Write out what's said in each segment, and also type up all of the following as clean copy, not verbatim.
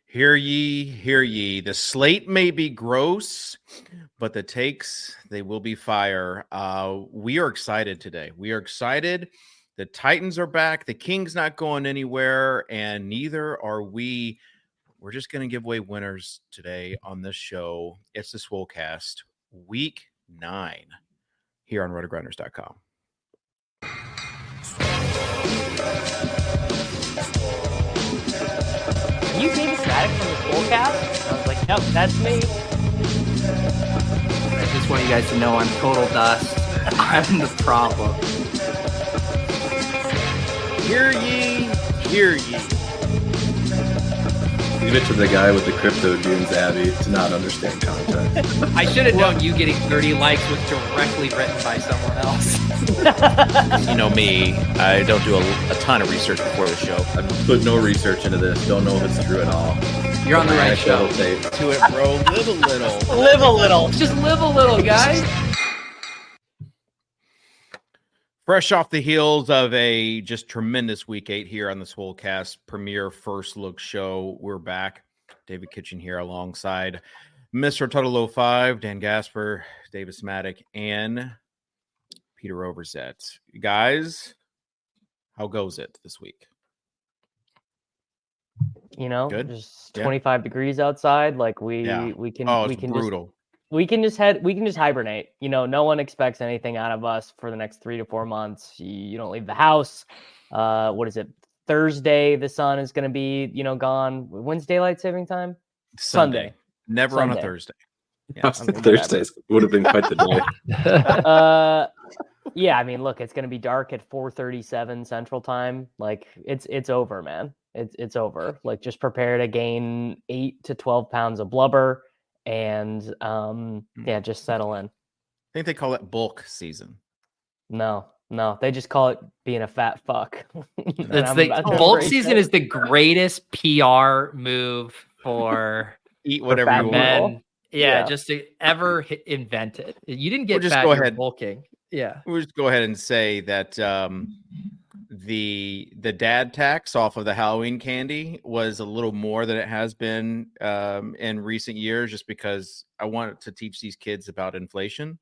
Hear ye, hear ye. The slate may be gross, but the takes, they will be fire. We are excited today. We are excited. The Titans are back. The Kings not going anywhere, and neither are we. We're just going to give away winners today on this show. It's the Swolecast, Week 9, here on RotoGrinders.com. You David Mattek from the Swolecast? I was like, yep, that's me. I just want you guys to know I'm total dust. I'm the problem. Hear ye, hear ye. Leave it to the guy with the crypto dunes, Abby, to not understand context. I should have known you getting 30 likes was directly written by someone else. You know me, I don't do a ton of research before the show. I've put no research into this. Don't know if it's true at all. You're on the right show. Tape. To it, bro. Live a little. Live a little. Just live a little, guys. Fresh off the heels of a just tremendous week 8 here on the Swolecast premier first look show, we're back. David Kitchen here alongside Mr. Total 05, Dan Gaspar, Davis Mattek, and Peter Overzet. Guys, how goes it this week? You know, Good? just 25 degrees outside. Like we can brutal. We can just hibernate. You know, no one expects anything out of us for the next 3 to 4 months. You don't leave the house. What is it? Thursday, the sun is going to be, gone. When's daylight saving time? Sunday. Never Sunday. on a Thursday. Yeah. Thursdays would have been quite the day. Yeah, I mean, look, it's going to be dark at 4:37 Central Time. Like it's over, man. It's over. Like just prepare to gain 8 to 12 pounds of blubber. And just settle in. I think they call it bulk season. No, they just call it being a fat fuck. That's the bulk season is the greatest PR move for eat whatever you men. want. Yeah, just to ever invent it. You didn't get just fat, go you're ahead. bulking. Yeah, We'll just go ahead and say that the dad tax off of the Halloween candy was a little more than it has been in recent years, just because I wanted to teach these kids about inflation.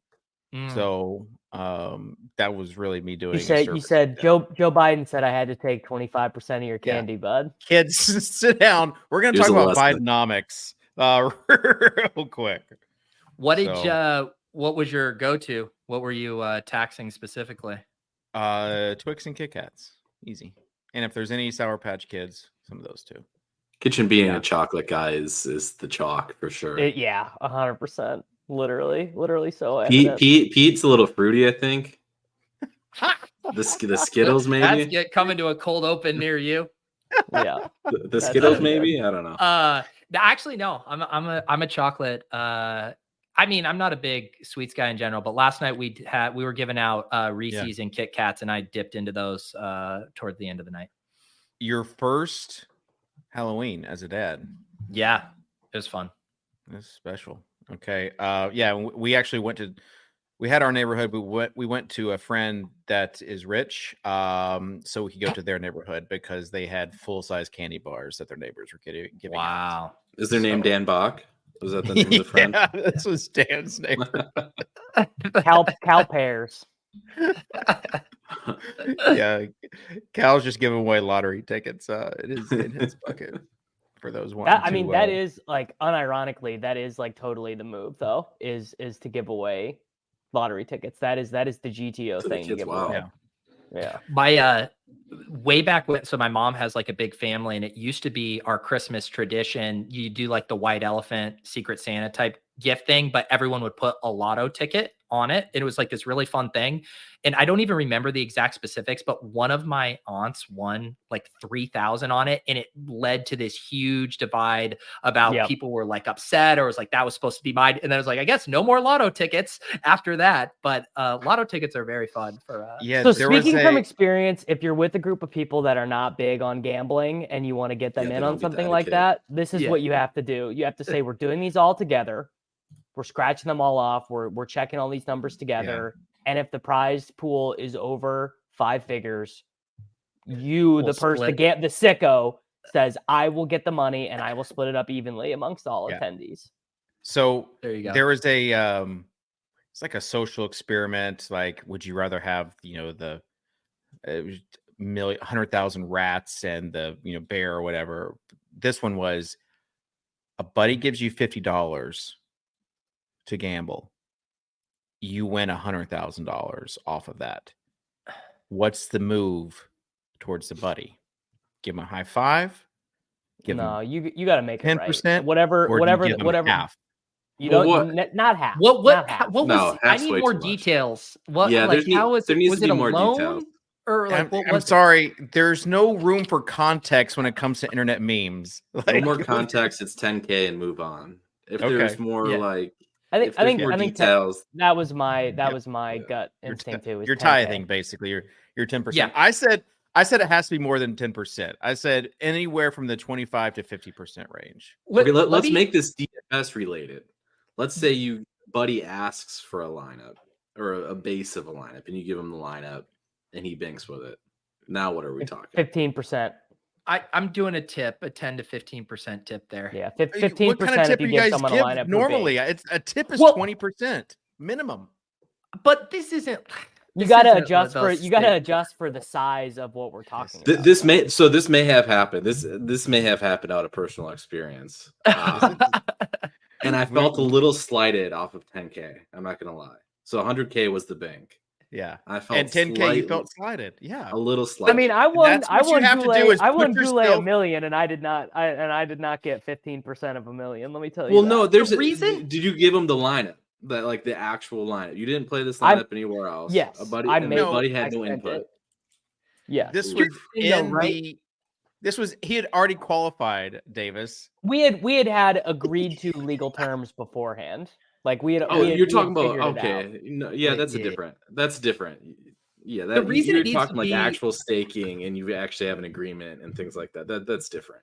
So that was really me doing. You said Joe Biden said I had to take 25% of your candy, bud. Kids, sit down. We're gonna talk about Bidenomics real quick. What was your go-to? What were you taxing specifically? Twix and Kit Kats, easy. And if there's any Sour Patch Kids, some of those too. Kitchen being a chocolate guy is the chalk for sure. 100%. Literally so. Pete's a little fruity, I think. The Skittles maybe. That's coming to a cold open near you. Yeah. The Skittles maybe. I don't know. Actually, no. I'm a chocolate. I mean, I'm not a big sweets guy in general, but last night we were giving out Reese's and Kit Kats, and I dipped into those toward the end of the night. Your first Halloween as a dad? Yeah, it was fun. That's special. Okay. We actually we had our neighborhood. We went to a friend that is rich, so we could go to their neighborhood because they had full-size candy bars that their neighbors were giving Wow. out. Is their name Dan Bach? Was that the name of the friend? Yeah, this was Dan's name. Cal pears. Yeah, Cal's just giving away lottery tickets. It is in his bucket for those ones. That is like unironically, that is like totally the move though, is to give away lottery tickets. That is the GTO thing. Kids, wow. Yeah. My way back when, so my mom has like a big family, and it used to be our Christmas tradition. You do like the white elephant, Secret Santa type gift thing, but everyone would put a lotto ticket on it. And it was like this really fun thing. And I don't even remember the exact specifics, but one of my aunts won like 3,000 on it. And it led to this huge divide about people were like upset, or was like, that was supposed to be mine. And then I was like, I guess no more lotto tickets after that. But lotto tickets are very fun for So speaking from experience, if you're with a group of people that are not big on gambling and you want to get them in on something like that, this is what you have to do. You have to say, we're doing these all together. We're scratching them all off. We're checking all these numbers together. And if the prize pool is over 5 figures, the sicko, says, I will get the money and I will split it up evenly amongst all attendees. So there you go. There was a it's like a social experiment. Like, would you rather have, the 100,000 rats and the, bear or whatever? This one was a buddy gives you $50 to gamble. You win $100,000 off of that. What's the move towards the buddy? Give him a high five. You got to make 10%, it right. Whatever. Half. You don't not half. What not half. What was? I need more details. What? Yeah, like how was there needs was to it be a more loan? details. Or like what I'm was sorry. There's no room for context when it comes to internet memes. No more context. It's 10K and move on. If there's more I think details. That was my gut instinct too. You're tithing basically. You're 10%. Yeah. I said it has to be more than 10%. I said anywhere from the 25 to 50% range. Let's make this DFS related. Let's say you buddy asks for a lineup or a base of a lineup, and you give him the lineup, and he banks with it. Now what are we talking? 15%. I'm doing a 10 to 15% tip there. Yeah, 15%. What kind of tip if you you guys give someone give a lineup normally? A tip is 20% minimum. But this isn't. You got to adjust for the size of what we're talking about. This may have happened. This may have happened out of personal experience. And I felt a little slighted off of 10K. I'm not gonna lie. So 100K was the bank. Yeah, I felt and 10K you felt slighted. Yeah, a little slighted. I mean, I won Goulet a million, and I did not get 15% of a million. Let me tell you. Well, no, there's a reason. Did you give him the lineup? That like the actual lineup. You didn't play this lineup anywhere else. Yes, a buddy had no input. Yeah, this was he had already qualified, Davis. We had agreed to legal terms beforehand. Like you're talking about okay. No, yeah, that's different. That's different. Yeah, the reason you're talking like actual staking and you actually have an agreement and things like that. That's different.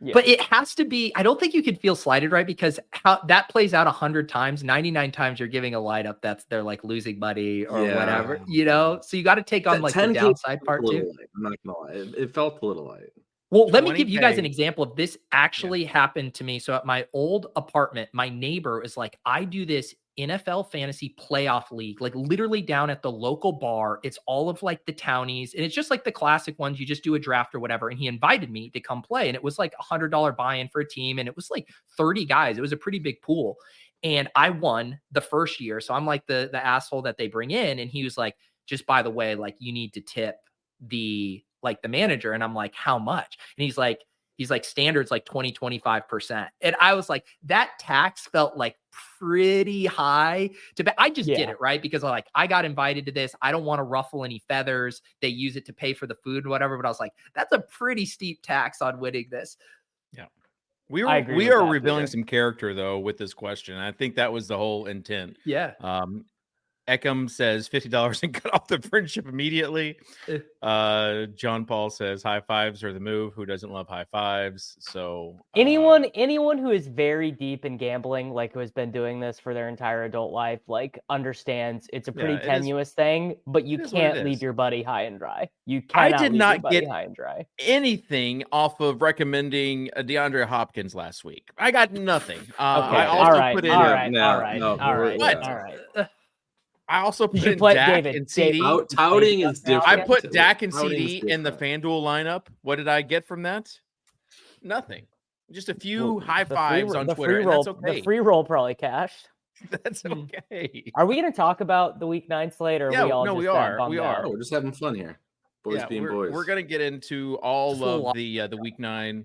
Yeah. But it has to be. I don't think you could feel slighted, right? Because how that plays out 100 times, 99 times you're giving a light up they're like losing money or whatever, So you got to take on like the downside part too. I'm not gonna lie, it felt a little light. Well, let me give you guys an example of this actually happened to me. So at my old apartment, my neighbor is like, I do this NFL fantasy playoff league, like literally down at the local bar. It's all of like the townies and it's just like the classic ones. You just do a draft or whatever. And he invited me to come play. And it was like $100 buy-in for a team. And it was like 30 guys. It was a pretty big pool. And I won the first year. So I'm like the asshole that they bring in. And he was like, just by the way, like you need to tip the manager. And I'm like, how much? And he's like standards like 20-25%. And I was like, that tax felt like pretty high I just did it, right? Because I got invited to this. I don't want to ruffle any feathers. They use it to pay for the food and whatever. But I was like, that's a pretty steep tax on winning this. Yeah. We are revealing some character though with this question. I think that was the whole intent. Yeah. Eckham says $50 and cut off the friendship immediately. John Paul says high fives are the move. Who doesn't love high fives? So anyone who is very deep in gambling, like who has been doing this for their entire adult life, like understands it's a pretty tenuous thing, but you can't leave your buddy high and dry. You cannot. I did not get high and dry anything off of recommending DeAndre Hopkins last week. I got nothing. Okay. I also put in all right. I also put in play, Dak David, and CD. Touting is different. I put Dak and CD in the FanDuel lineup. What did I get from that? Nothing. Just a few high fives on Twitter. And that's okay. The free roll probably cashed. That's okay. Are we going to talk about the Week 9 slate, or we are. Oh, we're just having fun here. Boys being boys. We're going to get into all of the Week 9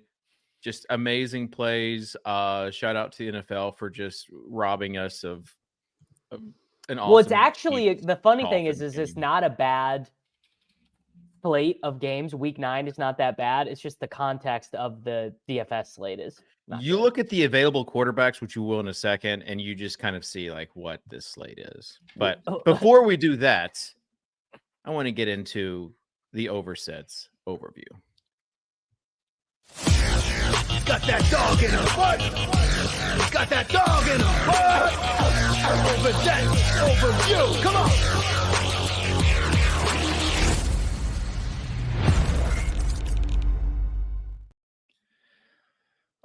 just amazing plays. Shout out to the NFL for just robbing us of well, it's actually the funny thing is it's not a bad slate of games. Week 9 is not that bad. It's just the context of the DFS slate is. You look at the available quarterbacks, which you will in a second, and you just kind of see like what this slate is. But before we do that, I want to get into the Overzets overview. Got that dog in her butt. Got that dog in her butt. Overzet overview. Come on.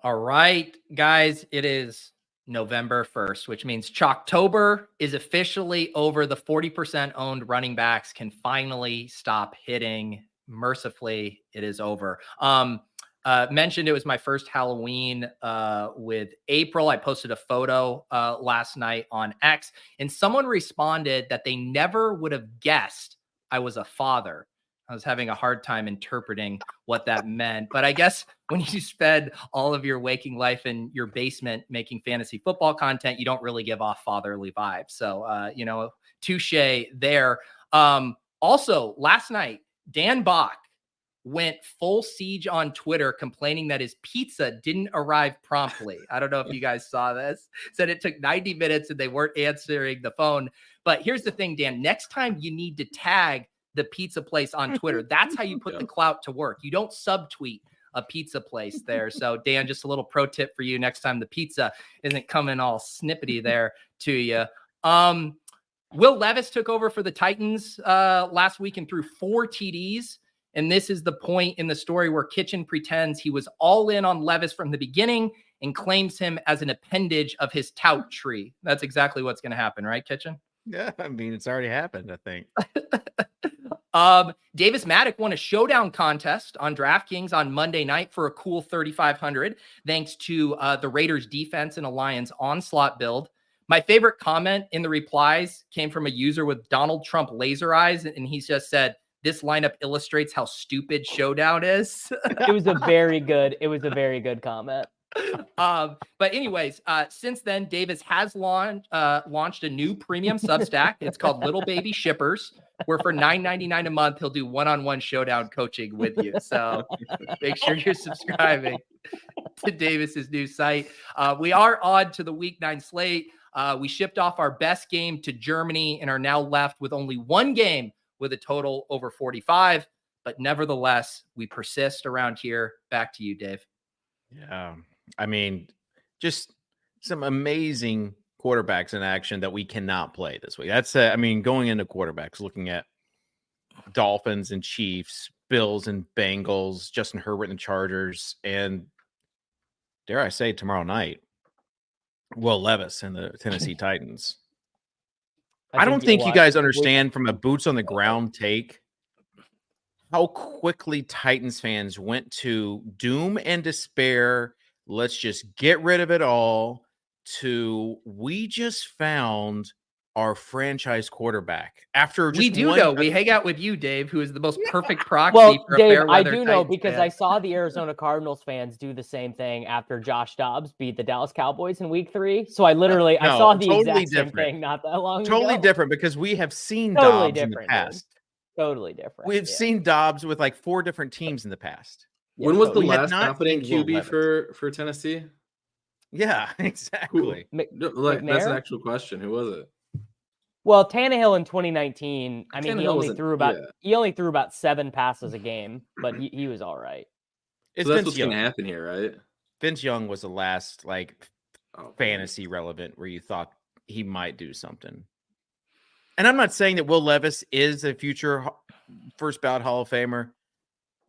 All right, guys, it is November 1st, which means Chalktober is officially over. The 40% owned running backs can finally stop hitting. Mercifully, it is over. Mentioned it was my first Halloween with April. I posted a photo last night on X, and someone responded that they never would have guessed I was a father. I was having a hard time interpreting what that meant, but I guess when you spend all of your waking life in your basement making fantasy football content, you don't really give off fatherly vibes. So, touche there. Also, last night, Dan Bach went full siege on Twitter complaining that his pizza didn't arrive promptly. I don't know if you guys saw this. Said it took 90 minutes and they weren't answering the phone. But here's the thing, Dan, next time you need to tag the pizza place on Twitter. That's how you put the clout to work. You don't subtweet a pizza place there. So Dan, just a little pro tip for you next time the pizza isn't coming all snippety there to you. Will Levis took over for the Titans last week and threw 4 TDs. And this is the point in the story where Kitchen pretends he was all in on Levis from the beginning and claims him as an appendage of his tout tree. That's exactly what's going to happen, right, Kitchen? Yeah, I mean, it's already happened, I think. Davis Mattek won a showdown contest on DraftKings on Monday night for a cool 3,500, thanks to the Raiders defense and a Lions onslaught build. My favorite comment in the replies came from a user with Donald Trump laser eyes, and he just said, "This lineup illustrates how stupid showdown is." It was a very good comment. But anyways, since then, Davis has launched a new premium Substack. It's called Little Baby Shippers, where for $9.99 a month, he'll do one-on-one showdown coaching with you. So make sure you're subscribing to Davis's new site. We are on to the Week 9 slate. We shipped off our best game to Germany and are now left with only one game with a total over 45. But nevertheless, we persist around here. Back to you, Dave. Yeah. I mean, just some amazing quarterbacks in action that we cannot play this week. That's, going into quarterbacks, looking at Dolphins and Chiefs, Bills and Bengals, Justin Herbert and the Chargers, and dare I say tomorrow night, Will Levis and the Tennessee Titans. I don't think you guys understand from a boots on the ground take how quickly Titans fans went to doom and despair. Let's just get rid of it all to we just found our franchise quarterback after just we do know we hang out with you, Dave, who is the most perfect proxy for Dave, a fair weather I do know Titans because fan. I saw the Arizona Cardinals fans do the same thing after Josh Dobbs beat the Dallas Cowboys in week 3. So I saw the exact same thing not that long ago. Totally different because we have seen Dobbs in the past. Dude. Totally different. We've seen Dobbs with like 4 different teams in the past. When was the last competent QB for Tennessee? Yeah, exactly. That's an actual question. Who was it? Well, Tannehill in 2019. I mean, he only threw about 7 passes a game, but he was all right. So that's what's going to happen here, right? Vince Young was the last fantasy relevant where you thought he might do something. And I'm not saying that Will Levis is a future first ballot Hall of Famer.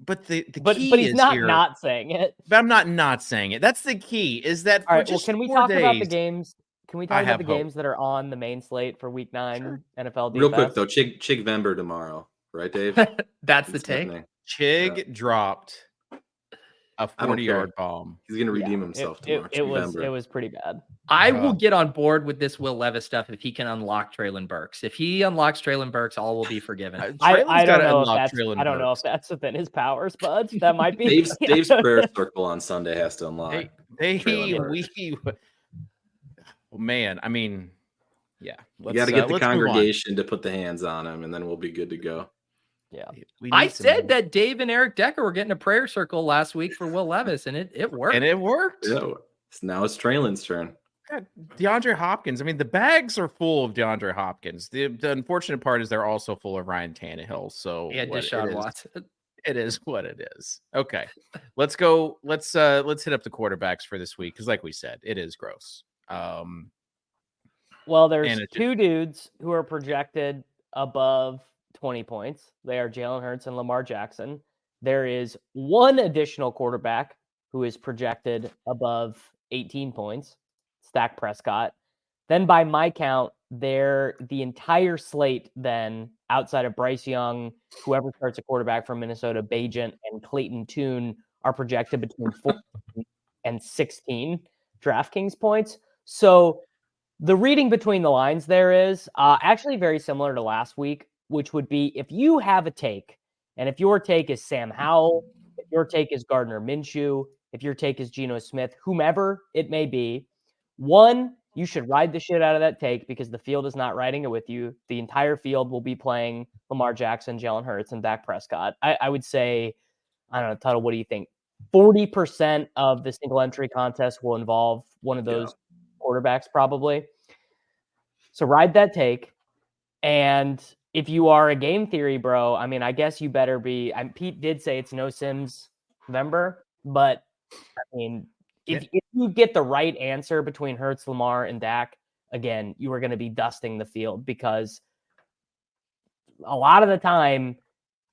But the key but he's is not here, not saying it. But I'm not saying it. That's the key. Is that all right? Well, can we talk about the games? Can we talk about the games that are on the main slate for Week 9 NFL DFS? Real quick though, Chig Vember tomorrow, right, Dave? That's the take. Chig dropped a 40-yard bomb. He's going to redeem himself tomorrow. It was pretty bad. I will get on board with this Will Levis stuff if he can unlock Treylon Burks. If he unlocks Treylon Burks, all will be forgiven. I don't know if that's within his powers, but that might be. Dave's prayer circle on Sunday has to unlock. Man, I mean, yeah. You got to get the congregation to put the hands on him, and then we'll be good to go. Yeah. I said that Dave and Eric Decker were getting a prayer circle last week for Will Levis, and it worked. And it worked. Yeah. Now it's Treylon's turn. God, DeAndre Hopkins. I mean, the bags are full of DeAndre Hopkins. The unfortunate part is they're also full of Ryan Tannehill. So yeah, Deshaun Watson. It is what it is. Okay. Let's go. Let's hit up the quarterbacks for this week. Because like we said, it is gross. Well, there's 2 dudes who are projected above 20 points. They are Jalen Hurts and Lamar Jackson. There is 1 additional quarterback who is projected above 18 points. Stack Prescott. Then by my count, the entire slate then, outside of Bryce Young, whoever starts a quarterback from Minnesota, Bajent, and Clayton Tune, are projected between 14 and 16 DraftKings points. So the reading between the lines there is actually very similar to last week, which would be if you have a take, and if your take is Sam Howell, if your take is Gardner Minshew, if your take is Geno Smith, whomever it may be, one, you should ride the shit out of that take because the field is not riding it with you. The entire field will be playing Lamar Jackson, Jalen Hurts, and Dak Prescott. I would say, I don't know, Tuttle, what do you think? 40% of the single entry contest will involve one of those quarterbacks probably. So ride that take. And if you are a game theory bro, I mean, I guess you better be. Pete did say it's no Sims November, but I mean, if you get the right answer between Hurts, Lamar, and Dak, again, you are going to be dusting the field because a lot of the time,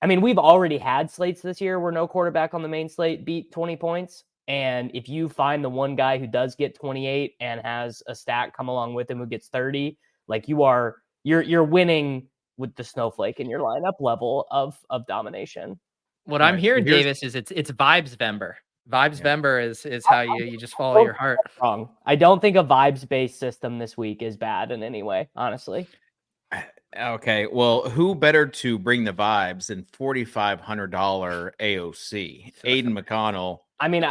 I mean, we've already had slates this year where no quarterback on the main slate beat 20 points. And if you find the one guy who does get 28 and has a stack come along with him who gets 30, like you're winning with the snowflake in your lineup level of domination. What I'm hearing, Davis, is it's vibes Vember. Vibes Vember is how you just follow your heart. Wrong. I don't think a vibes-based system this week is bad in any way, honestly. Okay, well, who better to bring the vibes than $4,500 AOC, Aiden McConnell? I mean,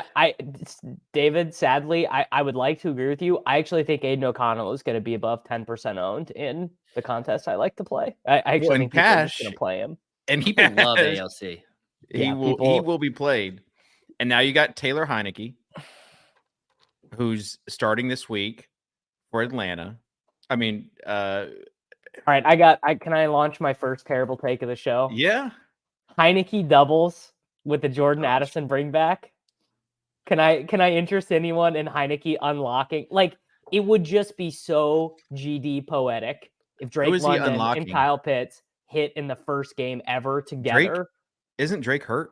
David, sadly, I would like to agree with you. I actually think Aiden O'Connell is going to be above 10% owned in the contest I like to play. I actually think people are just going to play him. And people love AOC. He will be played. And now you got Taylor Heineke, who's starting this week for Atlanta. I mean, all right, can I launch my first terrible take of the show? Yeah. Heineke doubles with the Jordan Addison bring back. Can I interest anyone in Heineke unlocking? Like, it would just be so GD poetic if Drake London and Kyle Pitts hit in the first game ever together. Isn't Drake hurt?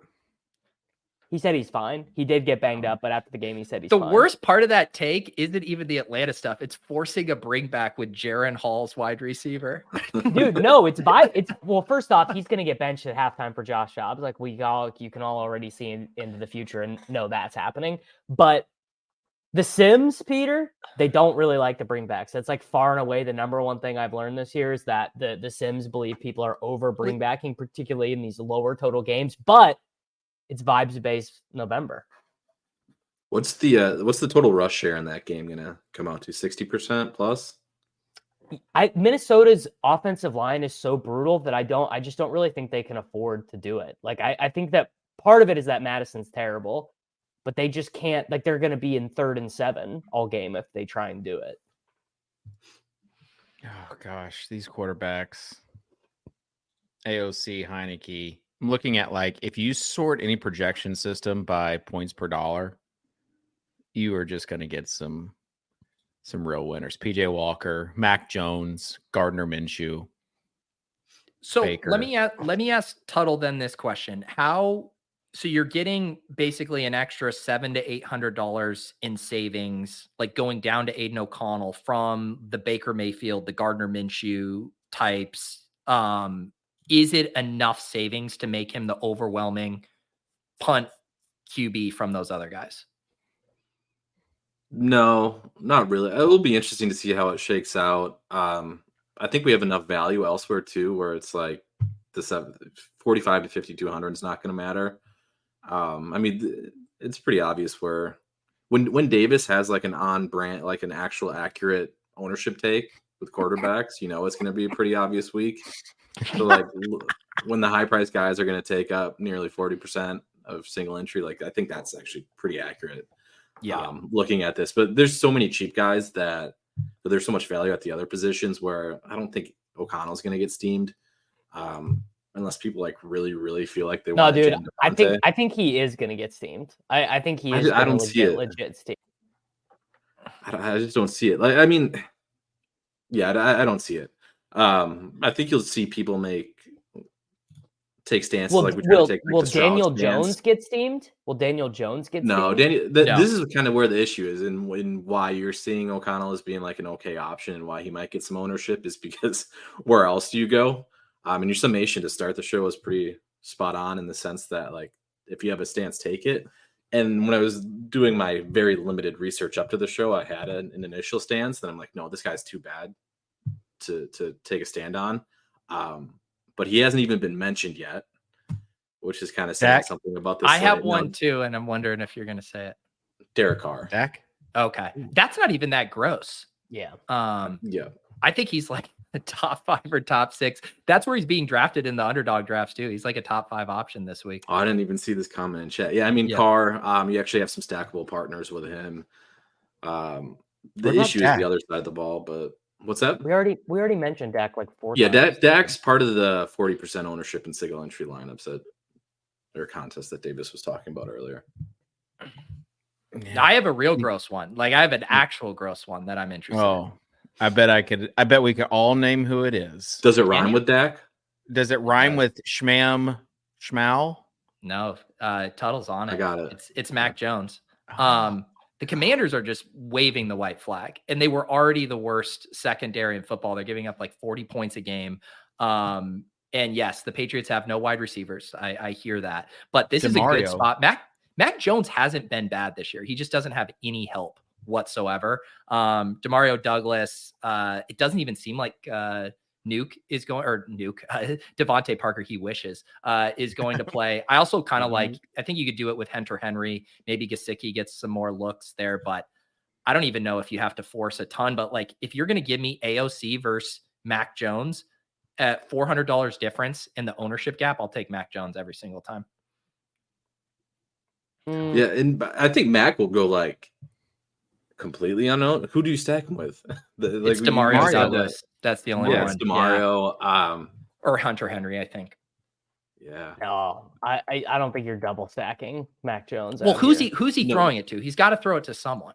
He said he's fine. He did get banged up, but after the game, he said he's fine. The worst part of that take isn't even the Atlanta stuff. It's forcing a bring back with Jaron Hall's wide receiver. Dude, no, it's well, first off, he's going to get benched at halftime for Josh Dobbs. Like you can all already see into the future and know that's happening. But the Sims, Peter, they don't really like the bring backs. That's like far and away the number one thing I've learned this year is that the Sims believe people are over bring backing, particularly in these lower total games. But it's vibes based November. What's the total rush share in that game gonna come out to? 60% plus? Minnesota's offensive line is so brutal that I just don't really think they can afford to do it. Like I think that part of it is that Madison's terrible, but they just can't, like they're gonna be in 3rd and 7 all game if they try and do it. Oh gosh, these quarterbacks. AOC, Heineke. I'm looking at like if you sort any projection system by points per dollar, you are just going to get some real winners. PJ Walker, Mac Jones, Gardner Minshew. So Baker. let me ask Tuttle then this question: so you're getting basically an extra $700 to $800 in savings, like going down to Aiden O'Connell from the Baker Mayfield, the Gardner Minshew types. Is it enough savings to make him the overwhelming punt QB from those other guys? No, not really. It will be interesting to see how it shakes out. I think we have enough value elsewhere too, where it's like the 45 to 5,200 is not going to matter. I mean, it's pretty obvious where when Davis has like an on brand, like an actual accurate ownership take with quarterbacks, it's going to be a pretty obvious week. So like when the high price guys are going to take up nearly 40% of single entry, like I think that's actually pretty accurate. Yeah. Looking at this, but there's so many cheap guys that there's so much value at the other positions where I don't think O'Connell's going to get steamed. Unless people like really, really feel like they want to. No, dude, I think he is going to get steamed. I think he is. I don't see it. Legit steamed. I just don't see it. Like, I mean, yeah, I don't see it. I think you'll see people make take stances Will, like we try to will, take. Like, will the Stroud Daniel stance. Jones get steamed? Will Daniel Jones get No, steamed? This is kind of where the issue is, and why you're seeing O'Connell as being like an okay option, and why he might get some ownership is because where else do you go? And your summation to start the show was pretty spot on in the sense that, like, if you have a stance, take it. And when I was doing my very limited research up to the show, I had an initial stance. Then I'm like, no, this guy's too bad to take a stand on. But he hasn't even been mentioned yet, which is kind of saying something about this. I have one too, and I'm wondering if you're going to say it. Derek Carr. Dak? Okay. That's not even that gross. Yeah. Yeah. I think he's like a top 5 or top 6. That's where he's being drafted in the underdog drafts too. He's like a top 5 option this week. Oh, I didn't even see this comment in chat. Yeah, I mean, Carr, you actually have some stackable partners with him. The issue is the other side of the ball, but what's that? We already mentioned Dak like 4 times. Yeah, Dak's part of the 40% ownership in single entry lineups or contest that Davis was talking about earlier. Yeah. I have a real gross one. Like I have an actual gross one that I'm interested in. I bet we could all name who it is. Does it rhyme with Dak? Does it rhyme with Schmal? No, Tuttle's on it. I got it. It's Mac Jones. The Commanders are just waving the white flag, and they were already the worst secondary in football. They're giving up like 40 points a game. And yes, the Patriots have no wide receivers. I hear that, but this is a good spot. Mac Jones hasn't been bad this year. He just doesn't have any help whatsoever. Demario Douglas, it doesn't even seem like Devontae Parker, he wishes, is going to play. I also kind of I think you could do it with Hunter Henry. Maybe Gesicki gets some more looks there, but I don't even know if you have to force a ton. But like, if you're going to give me AOC versus Mac Jones at $400 difference in the ownership gap, I'll take Mac Jones every single time. Yeah, and I think Mac will go like completely unknown. Who do you stack him with? It's Demario Douglas. That's the only one. It's Demario. Or Hunter Henry, I think. Yeah. No, I don't think you're double stacking Mac Jones. Well, who's he throwing it to? He's got to throw it to someone.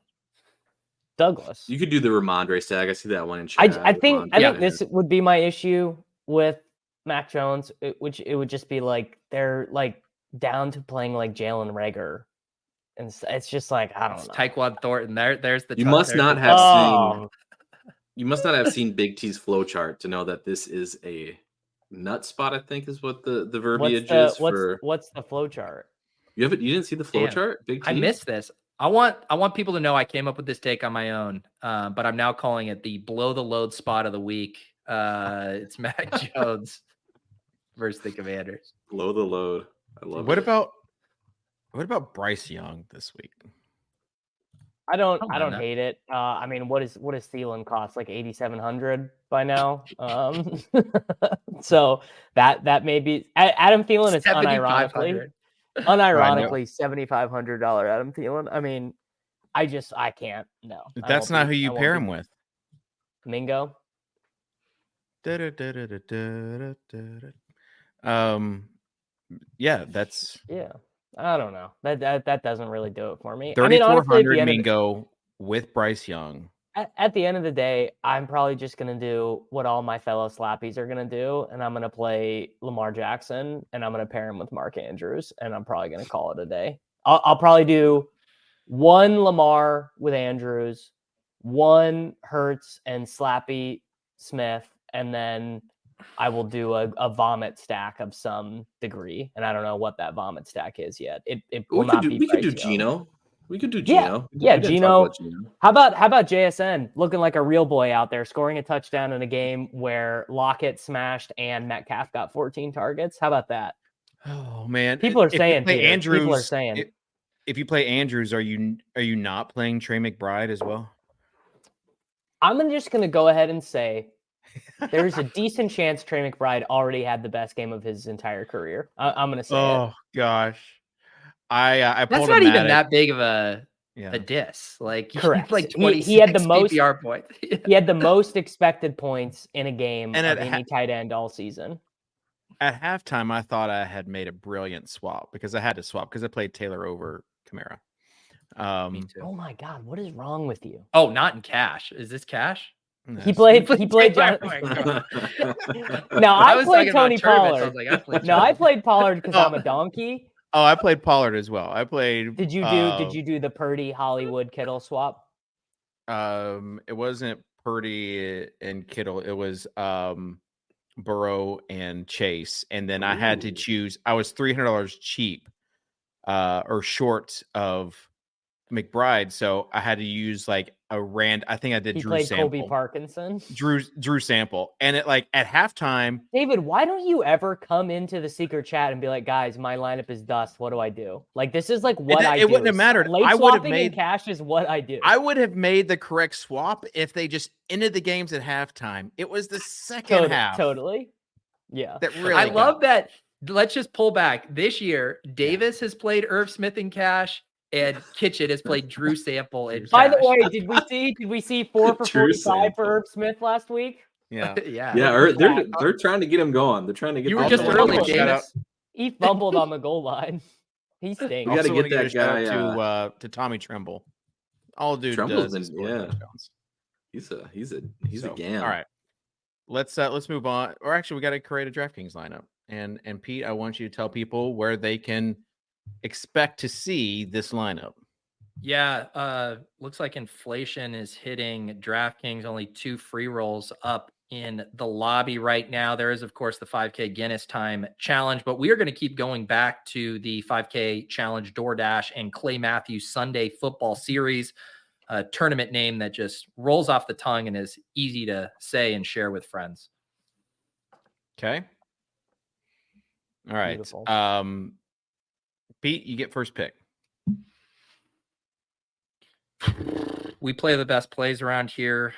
Douglas. You could do the Ramondre stack. I see that one in chat. I think this would be my issue with Mac Jones, which it would just be like they're like down to playing like Jalen Reagor. And it's just like, I don't know. Tyquan Thornton. There's the. You must not have seen Big T's flow chart to know that this is a nut spot. I think is what the verbiage is for. What's the flow chart? You didn't see the flow chart, Big T? I missed this. I want people to know I came up with this take on my own, but I'm now calling it the below the load spot of the week. It's Mac Jones versus the Commanders. Below the load. I love it. What about Bryce Young this week? I don't hate it. I mean, what does Thielen cost? Like 8,700 by now. So that may be Adam Thielen is unironically $7,500 Adam Thielen. I mean, I can't. No, that's not who you pair him with. Mingo. Yeah, that's I don't know. That doesn't really do it for me. 3,400 Mingo with Bryce Young. At the end of the day, I'm probably just going to do what all my fellow slappies are going to do, and I'm going to play Lamar Jackson, and I'm going to pair him with Mark Andrews, and I'm probably going to call it a day. I'll probably do one Lamar with Andrews, one Hurts and Slappy Smith, and then I will do a vomit stack of some degree, and I don't know what that vomit stack is yet. It will not be. We could do Geno. We could do Geno. Yeah, Geno. How about JSN looking like a real boy out there, scoring a touchdown in a game where Lockett smashed and Metcalf got 14 targets? How about that? Oh man, people are saying. People are saying. If you play Andrews, are you not playing Trey McBride as well? I'm just going to go ahead and say there's a decent chance Trey McBride already had the best game of his entire career. I'm going to say. Oh gosh. I that's not even that big of a diss. Like correct. Like 26 he had the most PPR points. He had the most expected points in a game of any tight end all season. At halftime, I thought I had made a brilliant swap because I had to swap because I played Taylor over Kamara. Me too. Oh my God, what is wrong with you? Oh, not in cash. Is this cash? He played Taylor. John. Oh my God. No, I was played talking about Tony tournaments. Pollard. I was like, I played No, I played Pollard because I'm a donkey. Oh, I played Pollard as well. I played. Did you do the Purdy Hollywood Kittle swap? It wasn't Purdy and Kittle. It was Burrow and Chase, and then I had to choose. I was $300 cheap, or short of McBride, so I had to use like a rand. I think I did He Drew played Sample. Colby Parkinson. Drew Sample, and it like at halftime. David, why don't you ever come into the secret chat and be like, guys, my lineup is dust. What do I do? Like, this is like what I do. It wouldn't have mattered. Late I would have swapping in cash is what I do. I would have made the correct swap if they just ended the games at halftime. It was the second half. Totally. Yeah. That really. I love that. Let's just pull back. This year, Davis has played Irv Smith in cash, and Kitchen has played Drew Sample in cash. By the way, did we see 4 for 45 for Irv Smith last week? Yeah. Yeah. They're trying to get him going. They're trying to get. You were just early, Davis. He fumbled on the goal line. He stinks. We got to Also get that guy to Tommy Tremble. All dude Tremble's does. He's a gam. All right. Let's move on. Or actually, we got to create a DraftKings lineup. And Pete, I want you to tell people where they can expect to see this lineup. Yeah, looks like inflation is hitting DraftKings. Only 2 free rolls up in the lobby right now. There is, of course, the 5K Guinness Time Challenge, but we are going to keep going back to the 5K Challenge DoorDash and Clay Matthews Sunday Football Series, a tournament name that just rolls off the tongue and is easy to say and share with friends. Okay. All right. Beautiful. Pete, you get first pick. We play the best plays around here.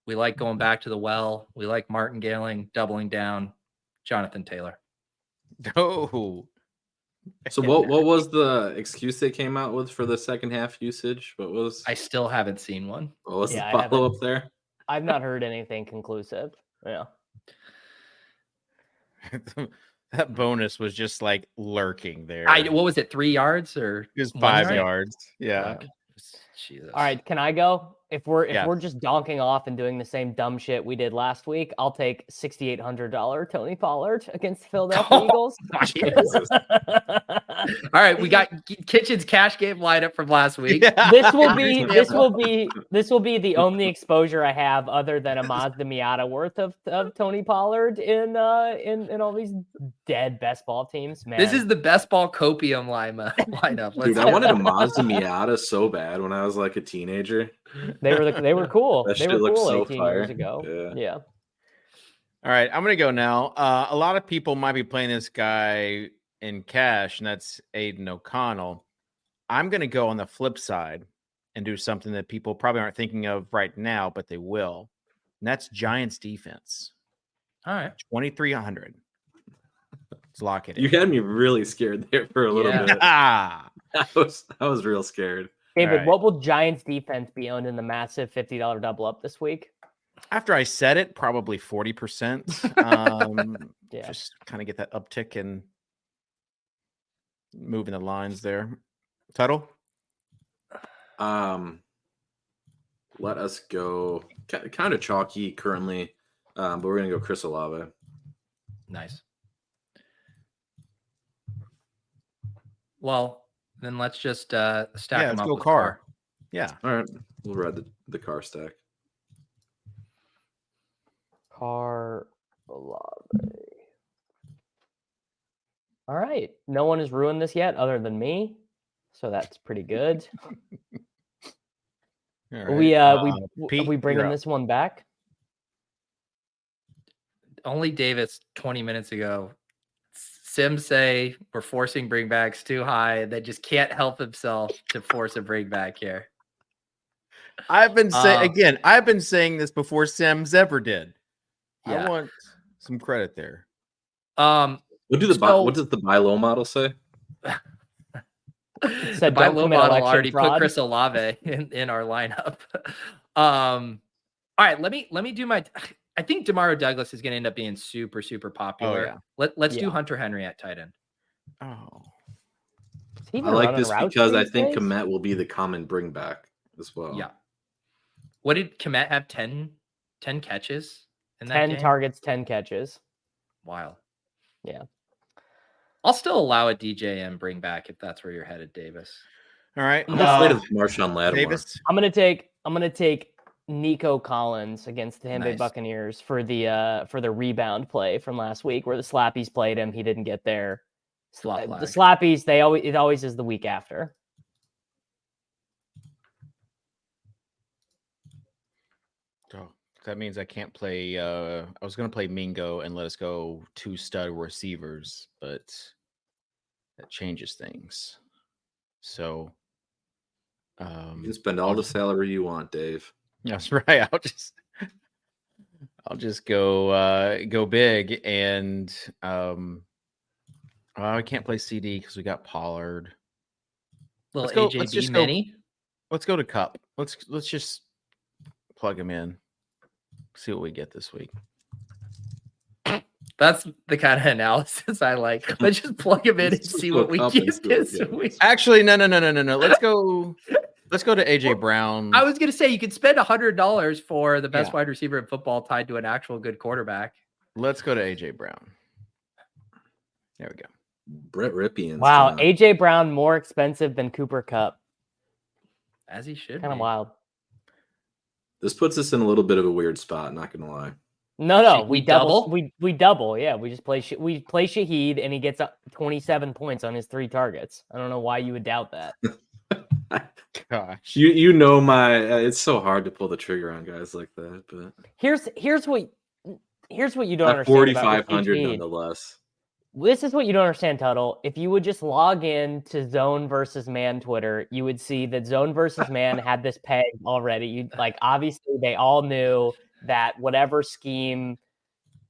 We like going back to the well. We like martingaling, doubling down. Jonathan Taylor. Oh. So what was the excuse they came out with for the second half usage? I still haven't seen one. What was the follow up there? I've not heard anything conclusive. Yeah. That bonus was just like lurking there. What was it? 3 yards or just 5 yards? Yeah. Jesus. All right, can I go? If we're just donking off and doing the same dumb shit we did last week, I'll take $6,800 Tony Pollard against the Philadelphia Eagles. All right, we got Kitchen's cash game lineup from last week. Yeah. This will be the only exposure I have other than a Mazda Miata worth of Tony Pollard in all these dead best ball teams. Man, This is the best ball copium lineup. Dude, I wanted a Mazda Miata so bad when I was like a teenager. They were cool. That They shit were looks cool so 18 fire. years ago. Yeah. All right, I'm going to go now. A lot of people might be playing this guy in cash, and that's Aiden O'Connell. I'm going to go on the flip side and do something that people probably aren't thinking of right now, but they will. And that's Giants defense. All right. 2,300. Let's lock it in. You had me really scared there for a little bit. Ah, I was real scared. David, right. what will Giants defense be owned in the massive $50 double up this week? after I said it, probably 40%. Yeah. Just kind of get that uptick and moving the lines there. Tuttle? Let us go kind of chalky currently, but we're going to go Chris Olave. Nice. Well, then let's just stack them up go with Carr. Yeah. All right. We'll ride the car stack. Carr, Olave. All right. No one has ruined this yet other than me. So that's pretty good. All Are Pete, we bringing you're up. this one back? Only Davis 20 minutes ago. Sims say we're forcing bringbacks too high. They just can't help himself to force a bringback here. I've been saying this before Sims ever did. Yeah. I want some credit there. What does the buy low model say? Said Buy don't low commit model election already fraud. put Chris Olave in our lineup. All right, let me do my. I think Demario Douglas is going to end up being super, super popular. Oh, yeah. Let's do Hunter Henry at tight end. Oh, Is he I even like running this routes because I these think days? Komet will be the common bring back as well. Yeah. What did Komet have? 10 catches in that 10 game? targets, 10 catches. Wild. Yeah. I'll still allow a DJM bring back if that's where you're headed, Davis. All right. I'm afraid of Marshawn Lattimore. Davis. I'm gonna take Nico Collins against the Tampa Bay Nice. Buccaneers for the rebound play from last week where the Slappies played him. He didn't get there. Flop The flag. Slappies, it always is the week after. Oh, that means I can't play. I was going to play Mingo and let us go 2 stud receivers, but that changes things. So, You can spend all the salary you want, Dave. that's right. I'll just go big, and I can't play CD because we got Pollard. Little Let's go- AJB let's just go- mini. Let's go to Cup. Let's just plug him in. See what we get this week. That's the kind of analysis I like. Let's just plug him in and see what we Cup and get see what we this get. week. Actually, no. Let's go. Let's go to AJ Brown. I was gonna say you could spend $100 for the best Yeah. wide receiver in football tied to an actual good quarterback. Let's go to AJ Brown. There we go. Brett Ripien. Wow, AJ Brown more expensive than Cooper Kupp. As he should. Kind of be. wild. This puts us in a little bit of a weird spot. Not gonna lie. No, Should we we double. double? We double. Yeah, we just play. We play Shaheed, and he gets 27 points on his 3 targets. I don't know why you would doubt that. Gosh. You know my. It's so hard to pull the trigger on guys like that, but Here's what you don't at understand. 4,500 about nonetheless. This is what you don't understand, Tuttle. If you would just log in to Zone versus Man Twitter, you would see that Zone versus Man had this peg already. Obviously they all knew that whatever scheme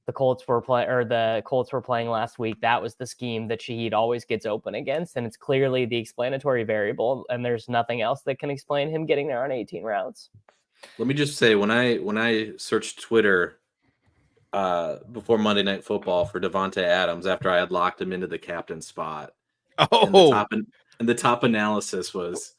the Colts were playing last week, that was the scheme that Shaheed always gets open against, and it's clearly the explanatory variable, and there's nothing else that can explain him getting there on 18 routes. Let me just say, when I searched Twitter before Monday Night Football for Devontae Adams after I had locked him into the captain spot, and the top analysis was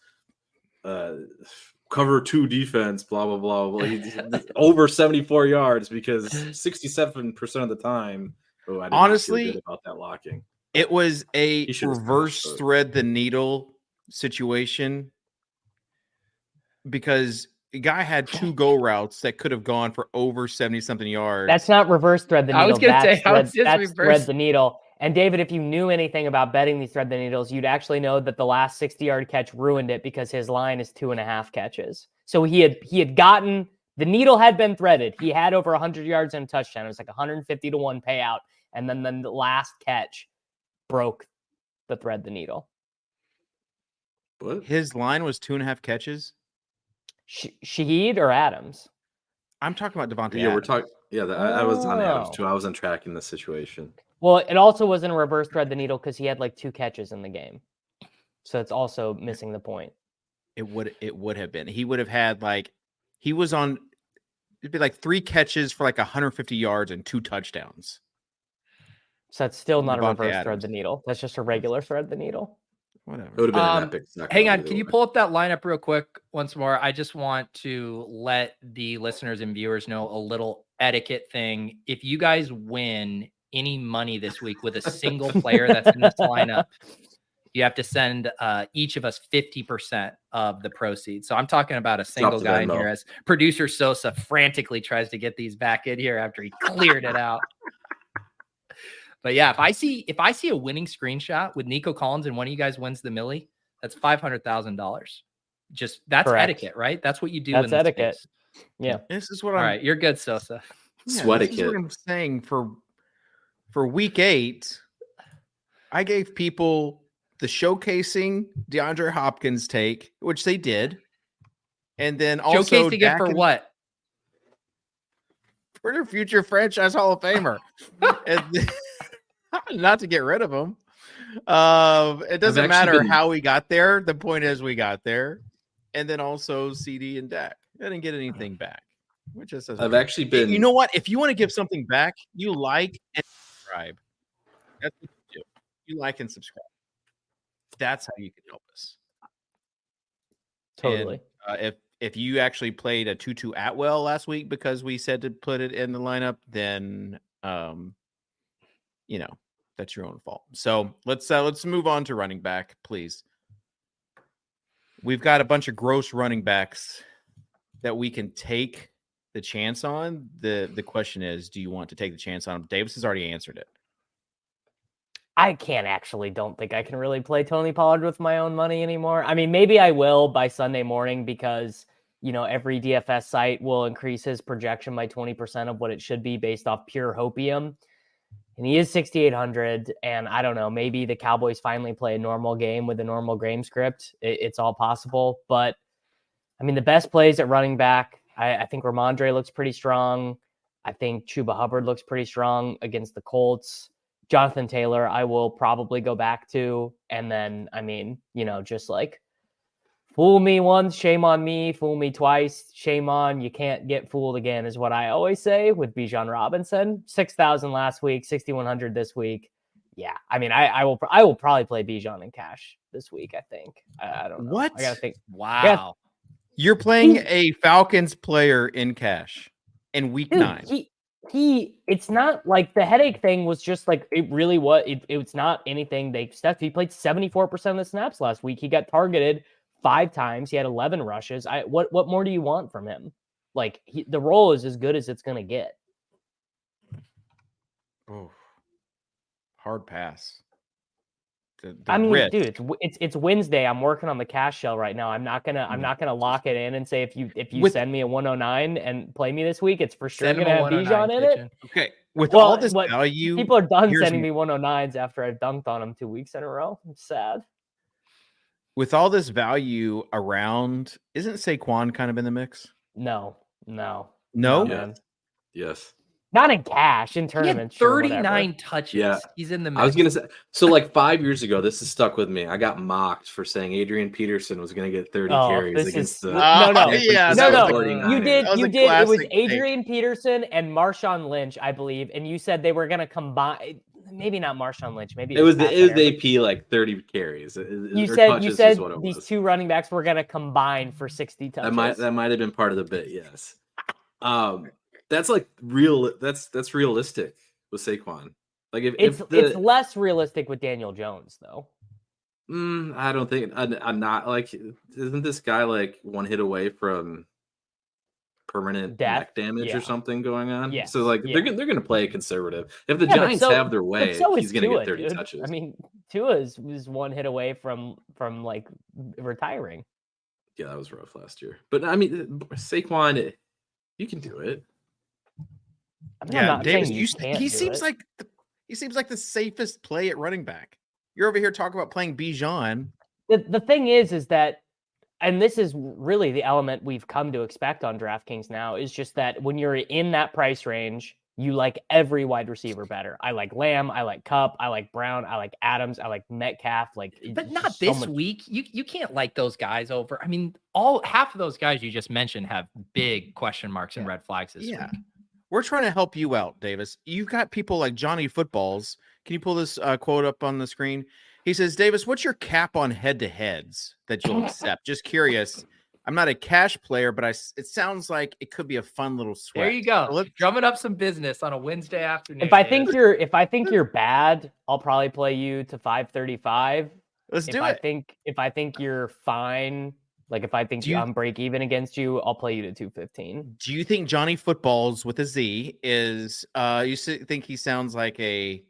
cover 2 defense, blah blah blah. He's over 74 yards because 67% of the time. Oh, I did Honestly, not feel good about that locking. It was a He should've reverse stopped. thread the needle situation because the guy had 2 go routes that could have gone for over 70-something yards. That's not reverse thread the needle. I was gonna say, how is this that's reverse? thread the needle. And David, if you knew anything about betting these thread the needles, you'd actually know that the last 60-yard catch ruined it because his line is 2.5 catches. So he had gotten the needle had been threaded. He had over 100 yards and a touchdown. It was like 150 to 1 payout, and then the last catch broke the thread the needle. What? His line was 2.5 catches. Shaheed or Adams? I'm talking about Devontae. Yeah, we're Adams. talking. Yeah, I was on Adams Oh. too. I wasn't tracking the situation. Well, it also wasn't a reverse thread the needle because he had like 2 catches in the game. So it's also missing the point. It would have been. He would have had it'd be like 3 catches for like 150 yards and 2 touchdowns. So that's still not a Devontae reverse thread Adams. the needle. That's just a regular thread the needle. Whatever. It would have been an epic. second Hang round on, either can you way. pull up that lineup real quick once more? I just want to let the listeners and viewers know a little etiquette thing. If you guys win any money this week with a single player that's in this lineup, you have to send each of us 50% of the proceeds. So I'm talking about a single the guy in Venmo. here as producer Sosa frantically tries to get these back in here after he cleared it out. But yeah, if I see a winning screenshot with Nico Collins and one of you guys wins the millie, that's $500,000. Just that's Correct. etiquette, right? That's what you do. That's in this etiquette. space. Yeah. This is what All I'm right, you're good, Sosa. Sweat this is what kit. I'm saying for week 8. I gave people the showcasing DeAndre Hopkins take, which they did. And then also Showcasing it for what? For their future franchise Hall of Famer. And not to get rid of him. It doesn't actually matter been- how we got there. The point is we got there. And then also CD and Dak. I didn't get anything back. Which is I've actually been. you know what? If you want to give something back, you like and subscribe. That's what you do. You like and subscribe. That's how you can help us. Totally. And, if you actually played a Tutu Atwell last week because we said to put it in the lineup, then that's your own fault. So let's move on to running back, please. We've got a bunch of gross running backs that we can take the chance on. The question is, do you want to take the chance on him? Davis has already answered it. I don't think I can really play Tony Pollard with my own money anymore. I mean, maybe I will by Sunday morning because, every DFS site will increase his projection by 20% of what it should be based off pure hopium. And he is 6,800. And I don't know, maybe the Cowboys finally play a normal game with a normal game script. It's all possible. But I mean, the best plays at running back, I think Ramondre looks pretty strong. I think Chuba Hubbard looks pretty strong against the Colts. Jonathan Taylor, I will probably go back to. And then, I mean, just like fool me once, shame on me. Fool me twice, shame on. You can't get fooled again is what I always say with Bijan Robinson. 6,000 last week, 6,100 this week. Yeah, I mean, I will probably play Bijan in cash this week, I think. I don't know. What? I got to think. Wow. You're playing a Falcons player in cash in week 9. It's not like the headache thing was just like it really was. It's not anything he played 74% of the snaps last week. He got targeted 5 times. He had 11 rushes. What more do you want from him? Like the role is as good as it's going to get. Oh, hard pass. I mean, risk. dude, it's Wednesday. I'm working on the cash shell right now. I'm not gonna lock it in and say if you send me a 109 and play me this week, it's for sure gonna have Bijan in it. Okay, all this value, people are done sending me 109s after I've dunked on them 2 weeks in a row. I'm sad. With all this value around, isn't Saquon kind of in the mix? No. Yes. Not in cash, in tournaments. He had 39 touches. Yeah. He's in the mix. I was going to say, so like 5 years ago, this has stuck with me. I got mocked for saying Adrian Peterson was going to get 30 carries against the... No. You did. It was Adrian Peterson and Marshawn Lynch, I believe. And you said they were going to combine... Maybe not Marshawn Lynch. Maybe it was AP like 30 carries. You said these 2 running backs were going to combine for 60 touches. That might have been part of the bit, yes. That's like real. That's realistic with Saquon. Like it's less realistic with Daniel Jones though. I don't think. I'm not like. Isn't this guy like one hit away from permanent neck damage or something going on? Yeah. So like they're gonna play conservative. If the Giants have their way, he's gonna get 30 touches. I mean, Tua was one hit away from like retiring. Yeah, that was rough last year. But I mean, Saquon, you can do it. Davis, he seems like the safest play at running back. You're over here talking about playing Bijan. The thing is that, and this is really the element we've come to expect on DraftKings now, is just that when you're in that price range, you like every wide receiver better. I like Lamb, I like Kupp, I like Brown, I like Adams, I like Metcalf. But not this week. You can't like those guys over. I mean, half of those guys you just mentioned have big question marks and red flags this week. We're trying to help you out, Davis. You've got people like Johnny Footballs. Can you pull this quote up on the screen? He says, Davis, what's your cap on head-to-heads that you'll accept? Just curious. I'm not a cash player, but it sounds like it could be a fun little sweat. There you go. So drumming up some business on a Wednesday afternoon. If I think you're bad, I'll probably play you to 535. Let's do it. If I think you're fine, like if I think I'm break even against you, I'll play you to 215. Do you think Johnny Footballs with a Z is you think he sounds like a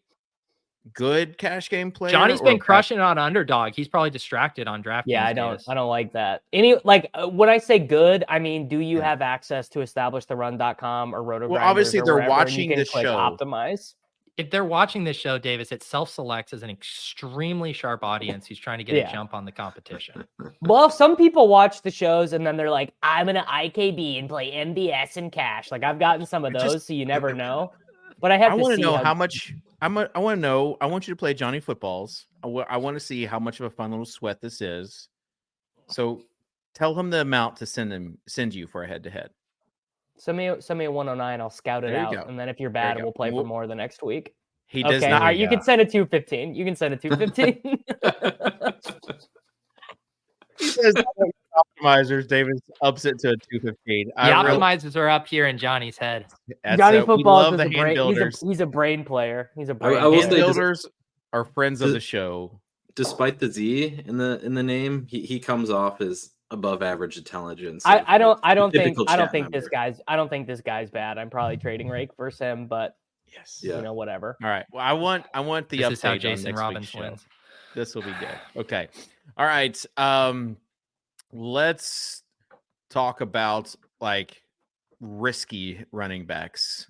good cash game player? Johnny's been crushing on underdog. He's probably distracted on DraftKings. Yeah, I don't like that. When I say good, I mean, do you have access to establishtheRun.com or RotoGrinders? Well, obviously they're watching this show. Optimize. If they're watching this show, Davis, it self-selects as an extremely sharp audience who's trying to get a jump on the competition. Well, some people watch the shows and then they're like, I'm going to IKB and play MBS and cash. Like I've gotten some of those, so you never know. But I want to know how much. I want to know. I want you to play Johnny Footballs. I want to see how much of a fun little sweat this is. So tell him the amount to send you for a head-to-head. Send me a 109. I'll scout it out, and then if you're bad, we'll play for more the next week. He does not. All right, you can send a 215. You can send a 215. He says, optimizers, Davis ups it to a 215. The optimizers are up here in Johnny's head. Johnny we Football love is the a hand brain. builders. He's a brain player. He's a brain. I will Hand say, builders are friends of the show. Despite the Z in the name, he comes off as above average intelligence. I don't think member. this guy's bad. I'm probably trading rake versus him, but Yes, you know, whatever. All right. Well, I want the This update is how on Jason next Robbins week's show. wins. This will be good. Okay. All right. Let's talk about like risky running backs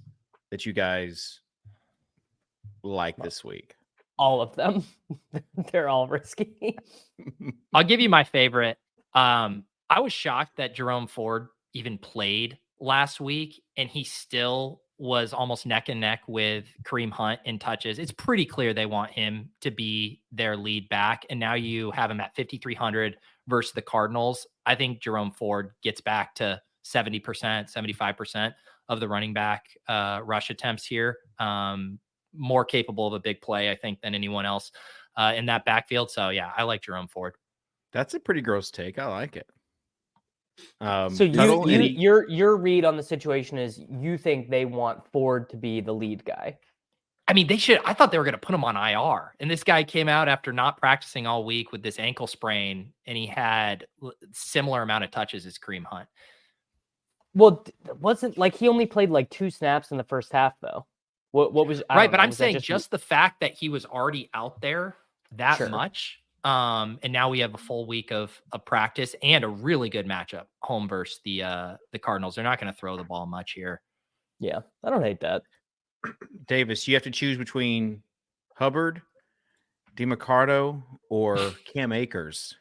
that you guys like this week. All of them. They're all risky. I'll give you my favorite. I was shocked that Jerome Ford even played last week, and he still was almost neck and neck with Kareem Hunt in touches. It's pretty clear they want him to be their lead back, and now you have him at 5,300 versus the Cardinals. I think Jerome Ford gets back to 70%, 75% of the running back rush attempts here. More capable of a big play, I think, than anyone else in that backfield. So yeah, I like Jerome Ford. That's a pretty gross take. I like it. So your read on the situation is you think they want Ford to be the lead guy? I mean, they should. I thought they were going to put him on IR, and this guy came out after not practicing all week with this ankle sprain, and he had similar amount of touches as Kareem Hunt. Well, wasn't like he only played like 2 snaps in the first half though. What was right? But I'm saying just the fact that he was already out there that Sure. much, and now we have a full week of practice and a really good matchup home versus the Cardinals. They're not going to throw the ball much here. Yeah, I don't hate that. Davis, you have to choose between Hubbard, DeMarcado, or Cam Akers.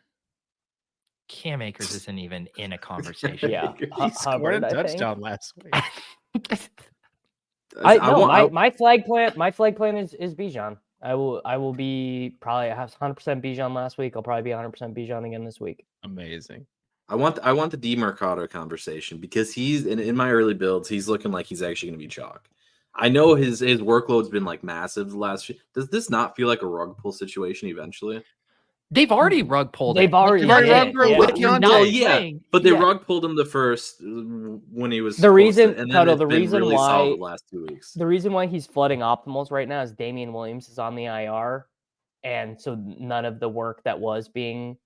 Cam Akers isn't even in a conversation. Yeah, He scored a touchdown last week. My flag plan is Bijan. I will be probably 100% Bijan last week. I'll probably be 100% Bijan again this week. Amazing. I want the DeMarcado conversation because he's in my early builds. He's looking like he's actually going to be chalk. I know his workload's been like massive the last few. Does this not feel like a rug pull situation eventually? They've already rug pulled. They've already rug did. pulled. Yeah. But they rug pulled him the first when he was the reason. And then the reason really why solid the last 2 weeks. The reason why he's flooding optimals right now is Damian Williams is on the IR, and so none of the work that was being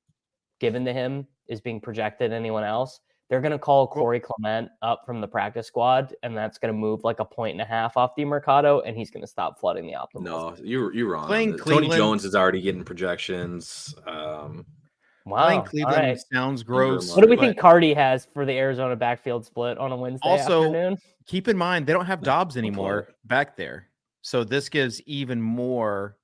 given to him is being projected to anyone else. They're going to call Corey Clement up from the practice squad, and that's going to move like 1.5 points off DeMarcado, and he's going to stop flooding the optimals. No, you're wrong. Playing Tony Jones is already getting projections. Wow, Playing Cleveland right. sounds gross. What do we think Cardi has for the Arizona backfield split on a Wednesday afternoon? Keep in mind, they don't have Dobbs anymore back there. So this gives even more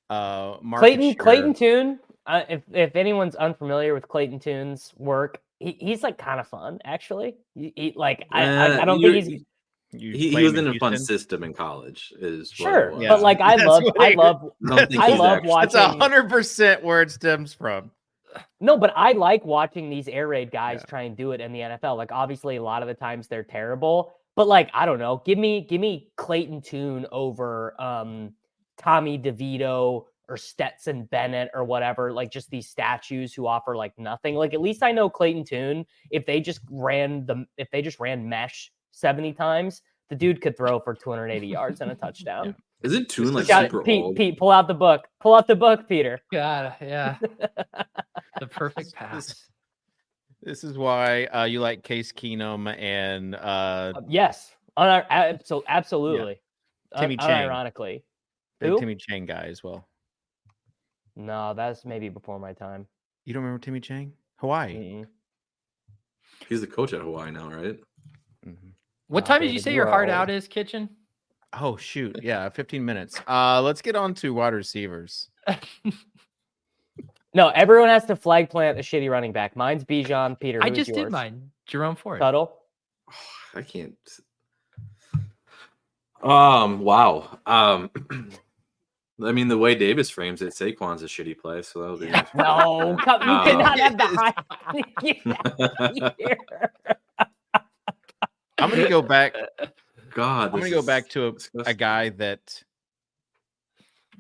Clayton Tune. If anyone's unfamiliar with Clayton Tune's work, he's like kind of fun actually. I don't think he's. He was in a fun system in college. Is sure, what it was. but like I love watching. That's 100% where it stems from. No, but I like watching these air raid guys try and do it in the NFL. Like obviously, a lot of the times they're terrible, but like I don't know. Give me Clayton Tune over Tommy DeVito or Stetson Bennett or whatever, like just these statues who offer like nothing. Like at least I know Clayton Tune, if they just ran mesh 70 times, the dude could throw for 280 yards and a touchdown. Isn't Tune like super old? Pete, pull out the book. Pull out the book, Peter. God, yeah. The perfect pass. This is why you like Case Keenum and yes. Absolutely. Timmy Chang. Unironically. Big Timmy Chang guy as well. No, that's maybe before my time. You don't remember Timmy Chang? Hawaii. Mm-mm. He's the coach at Hawaii now, right? Mm-hmm. What time did you say your heart out is, Kitchen? Oh, shoot. Yeah, 15 minutes. Let's get on to wide receivers. No, everyone has to flag plant a shitty running back. Mine's Bijan. Peter, I just did mine. Jerome Ford. Tuttle. I can't. Wow. I mean, the way Davis frames it, Saquon's a shitty play, so that'll be no. You cannot have the high. I'm going to go back. God, I'm going to go back to a guy that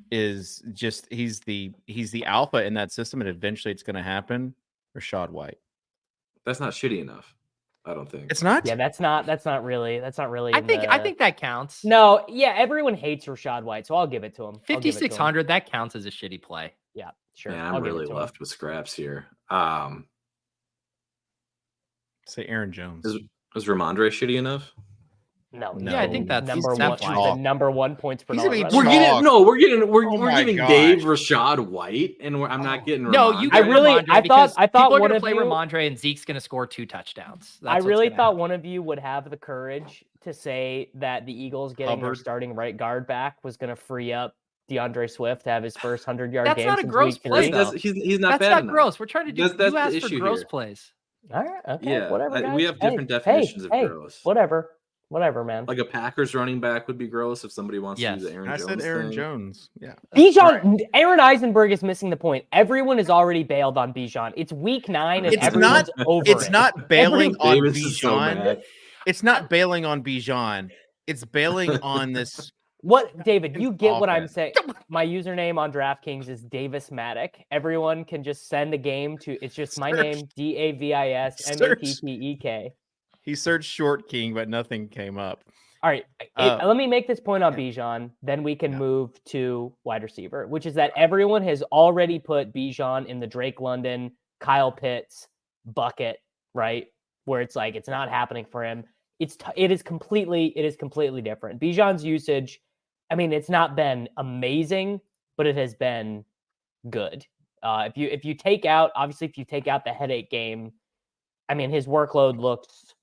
is just he's the alpha in that system, and eventually it's going to happen. Rashad White. That's not shitty enough. I don't think It's not. Yeah, that's not really. I think that counts. No, yeah, everyone hates Rashad White, so I'll give it to him. 5,600, that counts as a shitty play. Yeah, sure. Man, I'm really left with scraps here. Say Aaron Jones. Is Ramondre shitty enough? No, Yeah, I think that's number he's one. definitely- He's the number one points per He's dollar. gonna be running back. We're my giving gosh. Dave Rashad White, and I'm not getting. No, Ramondre. you. I really- Ramondre I because thought people are one gonna of play you- Ramondre and Zeke's gonna score 2 touchdowns. I That's really what's thought gonna one of you would have the courage to say that the Eagles getting their Hubbard. starting right guard back was going to free up DeAndre Swift to have his first 100-yard That's game not a since gross week play, 3. though. He's not That's bad not enough. gross. We're trying to do. That's You asked the for issue gross here. plays. All right, okay, Yeah, whatever. Guys. we have different Hey, definitions of hey, gross. Whatever, man. Like a Packers running back would be gross if somebody wants to use the Aaron I Jones said Aaron thing. Jones. Yeah. Bijan, Aaron Eisenberg is missing the point. Everyone has already bailed on Bijan. It's week 9 and It's everyone's over It's it. not bailing on Davis is so Bijan. mad. It's not bailing on Bijan. It's bailing on this. What, David, you get what I'm Offense. saying. My username on DraftKings is Davis Mattek. Everyone can just send a game to, it's just my name, DAVISMATTEK. He searched Short King, but nothing came up. All right. Let me make this point on Bijan. Then we can move to wide receiver, which is that everyone has already put Bijan in the Drake London, Kyle Pitts bucket, right? Where it's like, it's not happening for him. It is completely different. Bijan's usage, I mean, it's not been amazing, but it has been good. If you take out the headache game, I mean, his workload looks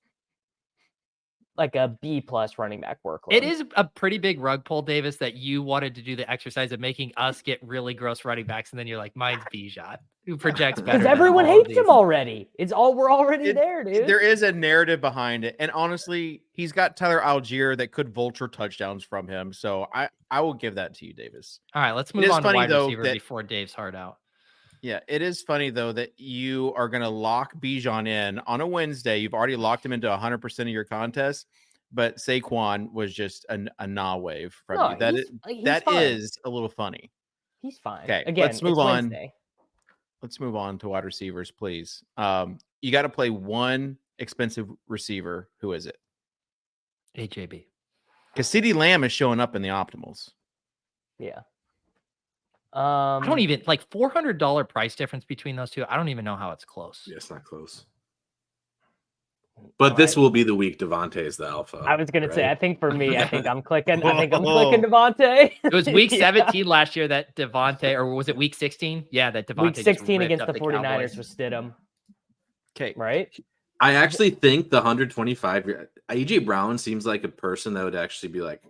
like a B+ running back workload. It is a pretty big rug pull, Davis, that you wanted to do the exercise of making us get really gross running backs, and then you're like, mine's Bijan, who projects better. Because than everyone all of hates him these. already. We're already there, dude. There is a narrative behind it, and honestly, he's got Tyler Algier that could vulture touchdowns from him. So I will give that to you, Davis. All right, let's It move is on to funny, wide though, receiver that- before Dave's hard out. Yeah, it is funny though that you are going to lock Bijan in on a Wednesday. You've already locked him into 100% of your contest, but Saquon was just a nah wave from you. That fine. is a little funny. He's fine. Okay, Again, let's move it's on. Wednesday. Let's move on to wide receivers, please. You got to play one expensive receiver. Who is it? AJB. Because CeeDee Lamb is showing up in the optimals. Yeah. I don't even like $400 price difference between those two. I don't even know how it's close. Yeah, it's not close. But this will be the week Devontae is the alpha. I was gonna say, right? I think for me, I think I'm clicking Devontae. It was week Yeah. 17 last year that Devontae, or was it week 16? Yeah, that Devontae. Week just 16 ripped against up the 49ers Cowboys. was Stidham, Okay. right? I actually think the 125 AJ Brown seems like a person that would actually be like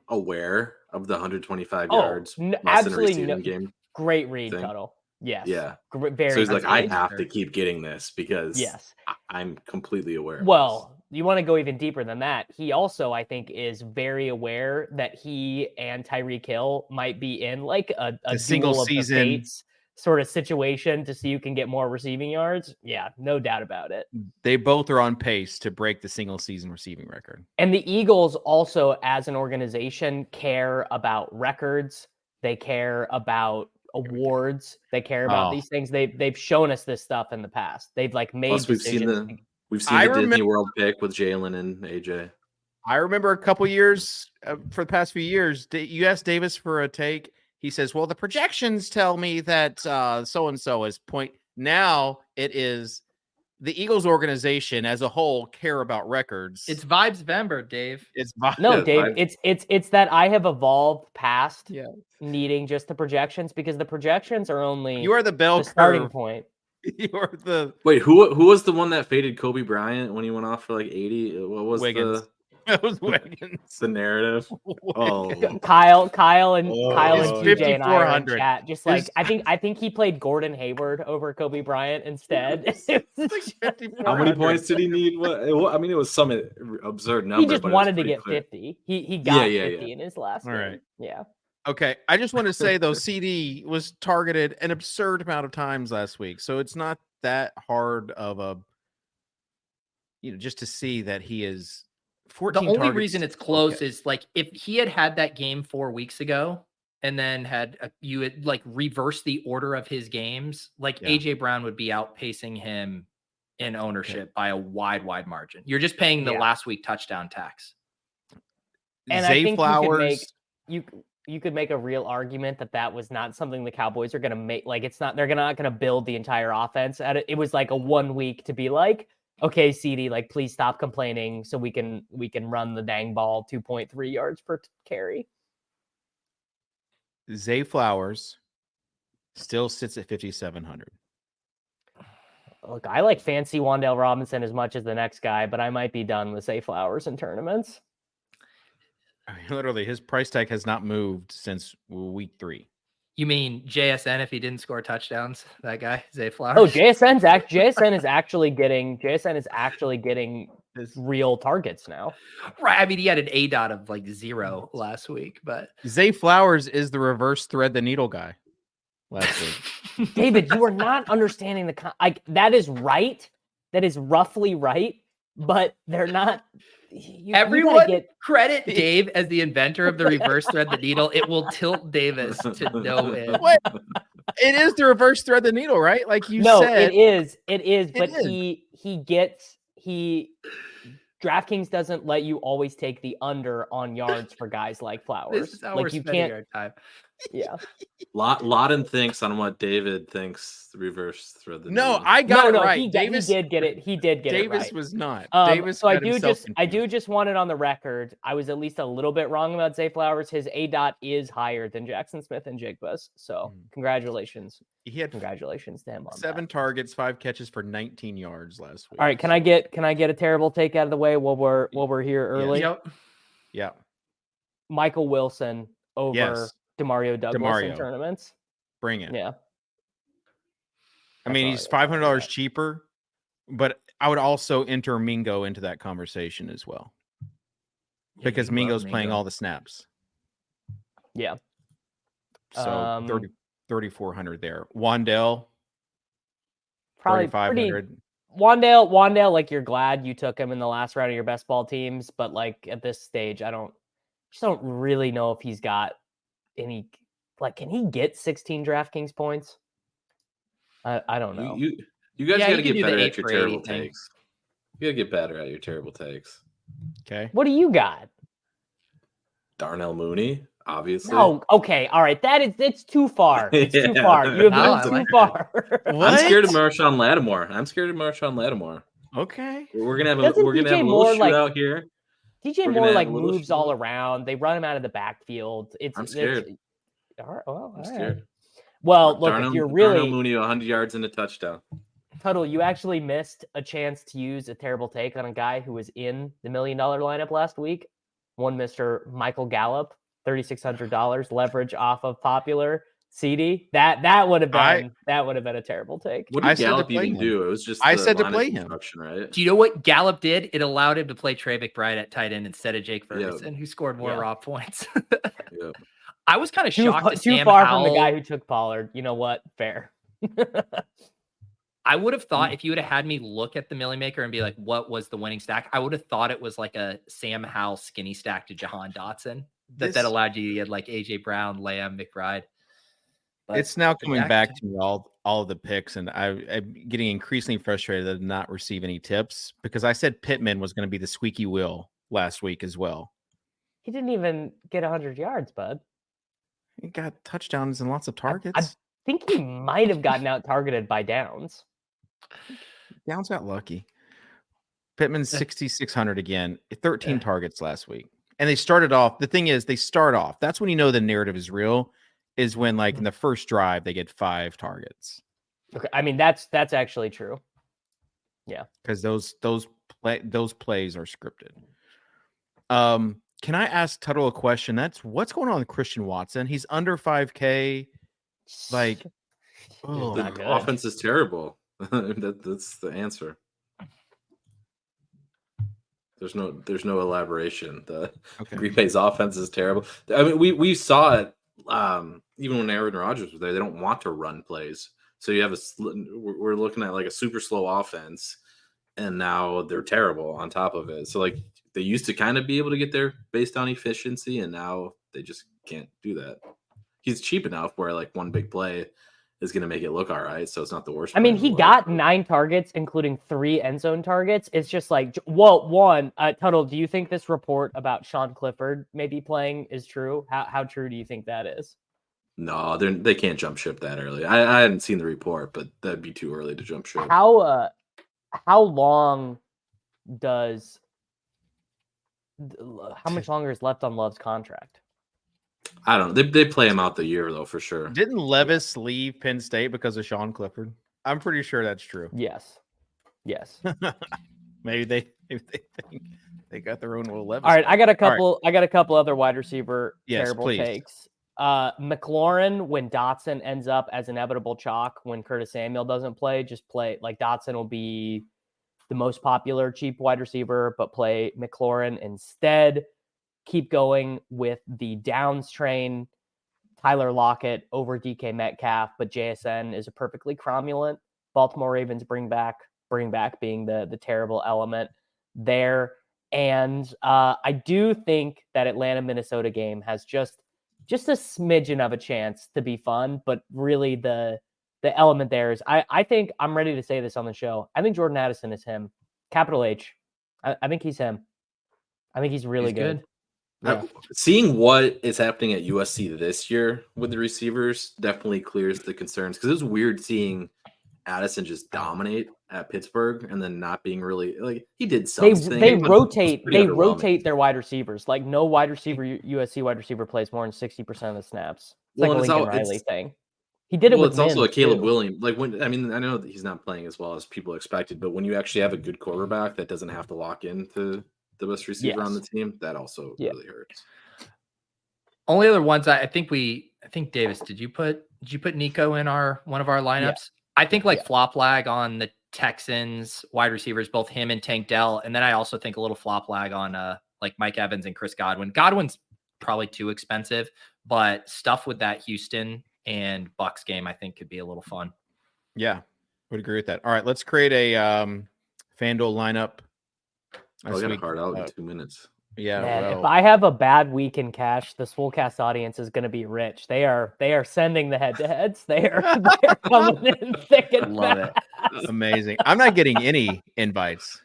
aware of the 125 yards. less than a absolutely receiving no. game. Great read, thing. Tuttle. Yes. Yeah. Very. So he's like, I good. have to keep getting this because Yes. I'm completely aware. of Well, you want to go even deeper than that. He also, I think, is very aware that he and Tyreek Hill might be in like a single duel of the season fates sort of situation to see who can get more receiving yards. Yeah, no doubt about it. They both are on pace to break the single season receiving record. And the Eagles also, as an organization, care about records. They care about awards. They care about these things. They've shown us this stuff in the past. They've like made Plus, we've seen decisions. the Disney World pick with Jalen and AJ. I remember a couple years for the past few years, you asked Davis for a take. He says, well, the projections tell me that so-and-so is point. Now it is the Eagles organization as a whole care about records. It's vibes Vember, Dave. It's No, Yeah, Dave, it's that I have evolved past Yeah. needing just the projections because the projections are only You are the bell the starting curve. point. You are the Wait, who was the one that faded Kobe Bryant when he went off for like 80? What was Wiggins. That was Wiggins. the narrative? Oh, Kyle and Oh. Kyle and It's TJ and I are in 5,400. chat. Just like I think he played Gordon Hayward over Kobe Bryant instead. how many points did he need? I mean, it was some absurd number. He just but it was wanted to pretty get clear. 50. He got Yeah, 50 in his last All game. right. Yeah. Okay. I just want to say, though, CD was targeted an absurd amount of times last week. So it's not that hard of a, just to see that he is 14 The only targets. reason it's close Okay. is like if he had that game 4 weeks ago, and then you would like reverse the order of his games, like AJ Brown would be outpacing him in ownership by a wide margin. You're just paying the last week touchdown tax. And Zay I think Flowers, you could make a real argument that was not something the Cowboys are going to make. Like, they're not going to build the entire offense at it. It was like a 1 week to be like, okay, CD, like, please stop complaining so we can run the dang ball 2.3 yards per carry. Zay Flowers still sits at 5,700. Look, I like fancy Wan'Dale Robinson as much as the next guy, but I might be done with Zay Flowers in tournaments. I mean, literally, his price tag has not moved since week 3. You mean JSN if he didn't score touchdowns? That guy, Zay Flowers. Oh, JSN is actually getting real targets now. Right. I mean, he had an ADOT of like 0 last week, but Zay Flowers is the reverse thread the needle guy last week. David, you are not understanding that is right. That is roughly right, but they're not. Everyone credit Dave as the inventor of the reverse thread the needle. It will tilt Davis to no end. What? It is the reverse thread the needle, right? Like you said. It is. But DraftKings doesn't let you always take the under on yards for guys like Flowers. This is how like we're spending our time. Yeah. Lawton thinks on what David thinks the reverse thread. I got it right. He did get it. He did get it right. Davis was not. Davis. So I do just want it on the record. I was at least a little bit wrong about Zay Flowers. His ADOT is higher than Jackson Smith and Jigba's. So congratulations. Congratulations to him on 7 targets, 5 catches for 19 yards last week. All right, can I get a terrible take out of the way while we're here early? Yep. Yeah. Michael Wilson over Demario Douglas in tournaments. Bring it. Yeah. I mean, he's $500 cheaper, but I would also enter Mingo into that conversation as well. Because Mingo's playing all the snaps. Yeah. So 3,400 there. Wan'Dale, probably 3,500. Wan'Dale, like, you're glad you took him in the last round of your best ball teams, but like at this stage, I don't really know if he's got any. Like, can he get 16 DraftKings points? I don't know. You guys got to get better at your 8 for terrible 80 thing. takes. You got to get better at your terrible takes. Okay. What do you got? Darnell Mooney, obviously. No, okay, all right. It's too far. It's too far. You have gone too far. I'm scared of Marshawn Lattimore. Okay. We're gonna have a little shootout here. DJ Moore like moves all around. They run him out of the backfield. I'm scared. I'm scared. Well, look, if you're really Darnell Mooney 100 yards and a touchdown. Tuttle, you actually missed a chance to use a terrible take on a guy who was in the $1 million lineup last week. One Mr. Michael Gallup, $3,600 leverage off of popular CD. That would have been a terrible take. What did Gallup even do? It was just I said to play him. Right? Do you know what Gallup did? It allowed him to play Trey McBride at tight end instead of Jake Ferguson, who scored more raw points. Yep. I was kind of shocked. Too far from the guy who took Pollard. You know what? Fair. I would have thought if you would have had me look at the Millie Maker and be like, what was the winning stack? I would have thought it was like a Sam Howell skinny stack to Jahan Dotson that allowed you to get like AJ Brown, Lamb, McBride. But it's now coming back to me, all of the picks, and I'm getting increasingly frustrated that I did not receive any tips because I said Pittman was going to be the squeaky wheel last week as well. He didn't even get 100 yards, bud. He got touchdowns and lots of targets. I think he might have gotten out targeted by Downs. Downs got lucky. Pittman's 6,600 again, 13 targets last week. And they started off. The thing is, they start off. That's when you know the narrative is real, is when, like, in the first drive, they get 5 targets. Okay. I mean, that's actually true. Yeah. Because those plays are scripted. Can I ask Tuttle a question? That's what's going on with Christian Watson? He's under 5K. Like, the offense is terrible. That's the answer. There's no elaboration. Green Bay's offense is terrible. I mean, we saw it even when Aaron Rodgers was there. They don't want to run plays, so you have we're looking at like a super slow offense, and now they're terrible on top of it. So like they used to kind of be able to get there based on efficiency, and now they just can't do that. he's cheap enough where like one big play is going to make it look all right. So it's not the worst. I mean, play in the he world. got 9 targets, including 3 end zone targets. It's just like, well, one, Tuttle, do you think this report about Sean Clifford maybe playing is true? How true do you think that is? No, they can't jump ship that early. I hadn't seen the report, but that'd be too early to jump ship. How long does how much longer is left on Love's contract? I don't know. They play him out the year though for sure. Didn't Levis leave Penn State because of Sean Clifford? I'm pretty sure that's true. Yes. Maybe they think they got their own little Levis. All right, I got a couple other wide receiver terrible please. takes. McLaurin, when Dotson ends up as inevitable chalk, when Curtis Samuel doesn't play, just play like Dotson will be the most popular cheap wide receiver, but play McLaurin instead. Keep going with the Downs train, Tyler Lockett over DK Metcalf, but JSN is a perfectly cromulent. Baltimore Ravens bring back being the terrible element there. And I do think that Atlanta-Minnesota game has just a smidgen of a chance to be fun, but really the element there is I think I'm ready to say this on the show. I think Jordan Addison is him. Capital H. I think he's him. I think he's really good. Yeah. Seeing what is happening at USC this year with the receivers definitely clears the concerns, because it was weird seeing Addison just dominate at Pittsburgh and then not being really like he did something. They rotate their wide receivers. Like no wide receiver, USC wide receiver plays more than 60% of the snaps. It's like a Lincoln Riley thing. He did it with. It's also a Caleb too. Williams. Like I know that he's not playing as well as people expected, but when you actually have a good quarterback that doesn't have to lock into the best receiver on the team, that also really hurts. Only other ones I think Davis, did you put Nico in one of our lineups? Yeah. I think flop lag on the Texans wide receivers, both him and Tank Dell. And then I also think a little flop lag on like Mike Evans and Chris Godwin. Godwin's probably too expensive, but stuff with that Houston and Bucks game, I think could be a little fun. Yeah, would agree with that. All right, let's create a FanDuel lineup. I got a hard out in 2 minutes. Yeah. Man, well, if I have a bad week in cash, the Swolecast audience is going to be rich. They are sending the head-to-heads. They're coming in thick and fast. It. Amazing. I'm not getting any invites.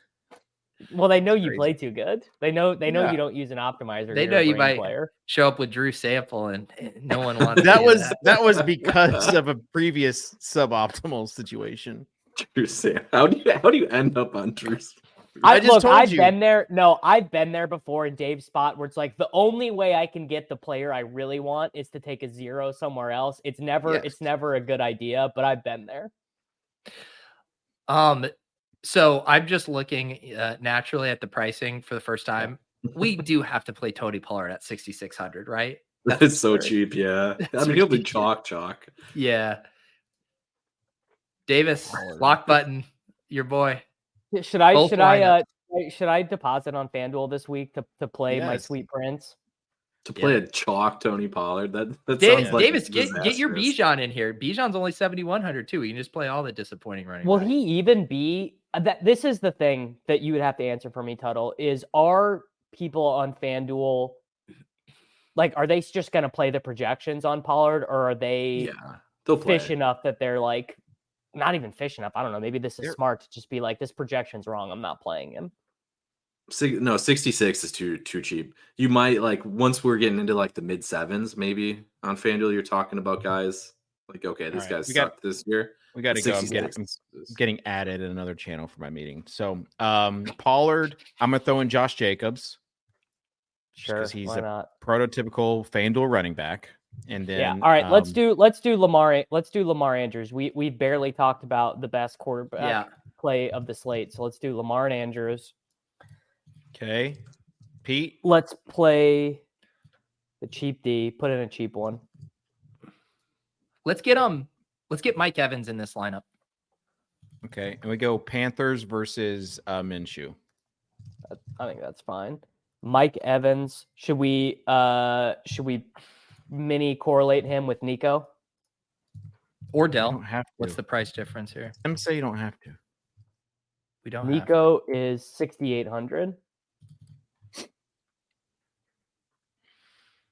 Well, they know you play too good. They know you don't use an optimizer. They know you might show up with Drew Sample, and no one wants that was because of a previous suboptimal situation. Drew Sample. How do you end up on Drew? I've been there. No, I've been there before in Dave's spot where it's like the only way I can get the player I really want is to take a 0 somewhere else. It's never a good idea, but I've been there. So I'm just looking naturally at the pricing for the first time. We do have to play Tony Pollard at 6,600, right? That's so cheap. Yeah. He'll be chalk. Yeah. Davis, lock button, your boy. Should I deposit on FanDuel this week to play my sweet prince? To play a chalk Tony Pollard, that Davis, sounds like Davis, get your Bijan in here. Bijan's only 7,100 too. You can just play all the disappointing running. Will he even be that? This is the thing that you would have to answer for me, Tuttle. Are people on FanDuel like, are they just going to play the projections on Pollard, or are they fish enough that they're like not even fish enough? I don't know. Maybe this is smart to just be like, this projection's wrong. I'm not playing him. No, 66 is too cheap. You might like once we're getting into like the mid sevens, maybe on FanDuel, you're talking about guys like, okay, this guy's sucked this year. We got to go. I'm getting added in another channel for my meeting. So Pollard, I'm gonna throw in Josh Jacobs. Sure, because he's prototypical FanDuel running back. And then all right, let's do Lamar. Let's do Lamar Andrews. We barely talked about the best quarterback play of the slate, so let's do Lamar and Andrews. Okay, Pete. Let's play the cheap D. Put in a cheap one. Let's get Mike Evans in this lineup. Okay, and we go Panthers versus Minshew. I think that's fine. Mike Evans. Should we mini correlate him with Nico or Dell? Don't have to. What's the price difference here? I'm saying you don't have to. We don't. Nico is 6,800.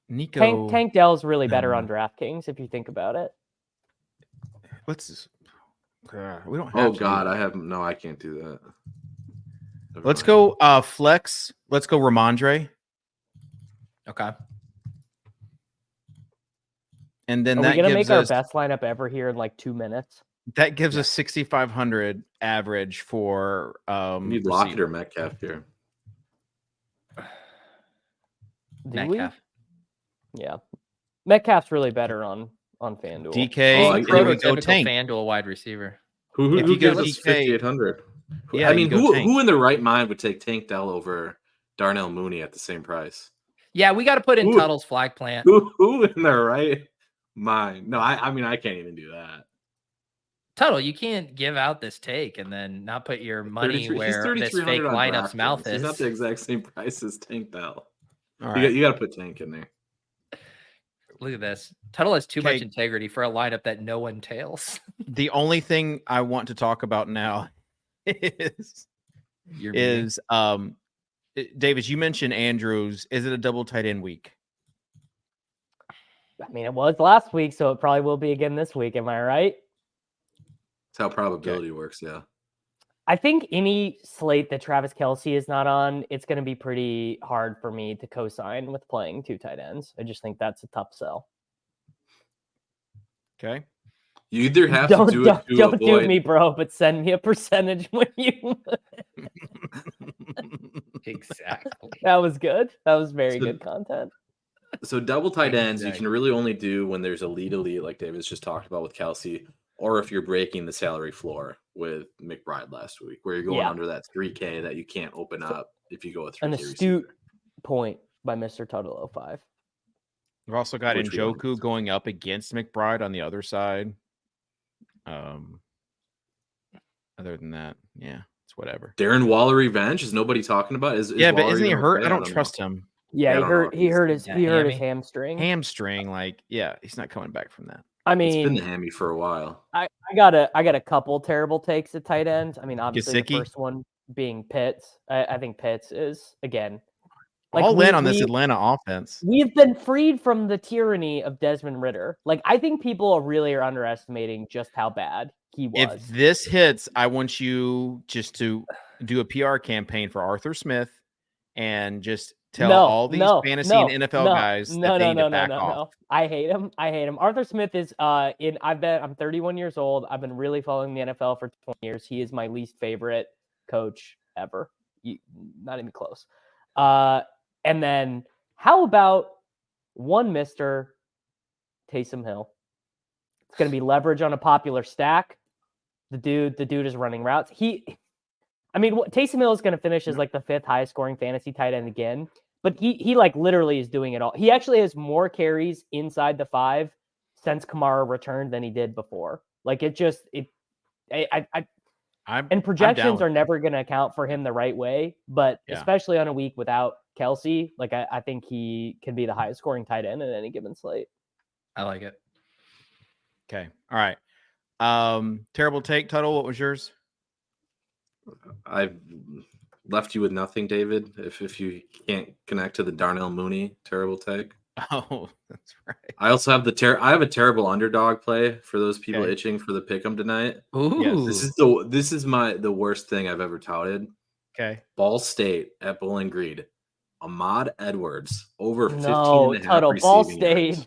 Nico. Tank Dell's really better on DraftKings if you think about it. Let's. We don't have. Oh to God, do I can't do that. Never Let's mind. go flex. Let's go Ramondre. Okay. And then Are that we gonna gives make our us best lineup ever here in like 2 minutes? that gives us 6,500 average for We need Lockett or Metcalf here. Do Metcalf. we? Yeah. Metcalf's really better on FanDuel. DK. Oh, if you would go Prototypical tank. FanDuel wide receiver. Who If you go gives us DK 5,800? Yeah, I mean, you go tank. who in their right mind would take Tank Dell over Darnell Mooney at the same price? Yeah, we got to put in Who- Tuttle's flag plant. Who in their right mind? No, I mean, I can't even do that. Tuttle, you can't give out this take and then not put your money where this fake lineup's mouth is. He's not the exact same price as Tank Dell. All right. You got to put Tank in there. Look at this. Tuttle has too much Okay. integrity for a lineup that no one tails. The only thing I want to talk about now is Davis, you mentioned Andrews. Is it a double tight end week? I mean, it was last week, so it probably will be again this week. Am I right? That's how probability works. Yeah. I think any slate that Travis Kelce is not on, it's going to be pretty hard for me to co-sign with playing 2 tight ends. I just think that's a tough sell. Okay. You either have Don't to do it to don't avoid. do me, bro, but send me a percentage when you. Exactly. That was good. That was very So- good content. So double tight ends, you Exactly. can really only do when there's elite, like Davis just talked about with Kelsey, or if you're breaking the salary floor with McBride last week, where you're going Yeah. under that 3K that you can't open up if you go with 3K. An astute point by Mr. Tuttle 05. We've also got Which we don't Njoku use. going up against McBride on the other side. Other than that, yeah, it's whatever. Darren Waller revenge is nobody talking about? Is Yeah, but Waller isn't he even hurt? okay? I don't know. trust him. Yeah, I he don't know hurt. if He he's- hurt his. Yeah, He hurt his hammy. hamstring. Hamstring, like, yeah, he's not coming back from that. I It's been mean, the hammy for a while. I got a couple terrible takes at tight end. I mean, obviously Gesicki? the first one being Pitts. I think Pitts is again. All in on this Atlanta offense. We've been freed from the tyranny of Desmond Ridder. Like, I think people really are underestimating just how bad he was. If this hits, I want you just to do a PR campaign for Arthur Smith and just tell all these fantasy and NFL guys that they need to back off. I hate him. Arthur Smith is I'm 31 years old. I've been really following the NFL for 20 years. He is my least favorite coach ever. Not even close. And then how about one Mr. Taysom Hill? It's going to be leverage on a popular stack. The dude is running routes. Taysom Hill is going to finish as like the 5th highest scoring fantasy tight end again, but he like literally is doing it all. He actually has more carries inside the 5 since Kamara returned than he did before. Like and projections are never going to account for him the right way, but especially on a week without Kelsey, like I think he can be the highest scoring tight end in any given slate. I like it. Okay. All right. Terrible take, Tuttle. What was yours? I've left you with nothing, David. If you can't connect to the Darnell Mooney terrible take. Oh, that's right. I also have I have a terrible underdog play for those people itching for the pick'em tonight. Ooh. This is the worst thing I've ever touted. Okay. Ball State at Bowling Green. Ahmad Edwards over 15 and a half Tuttle, receiving Ball State.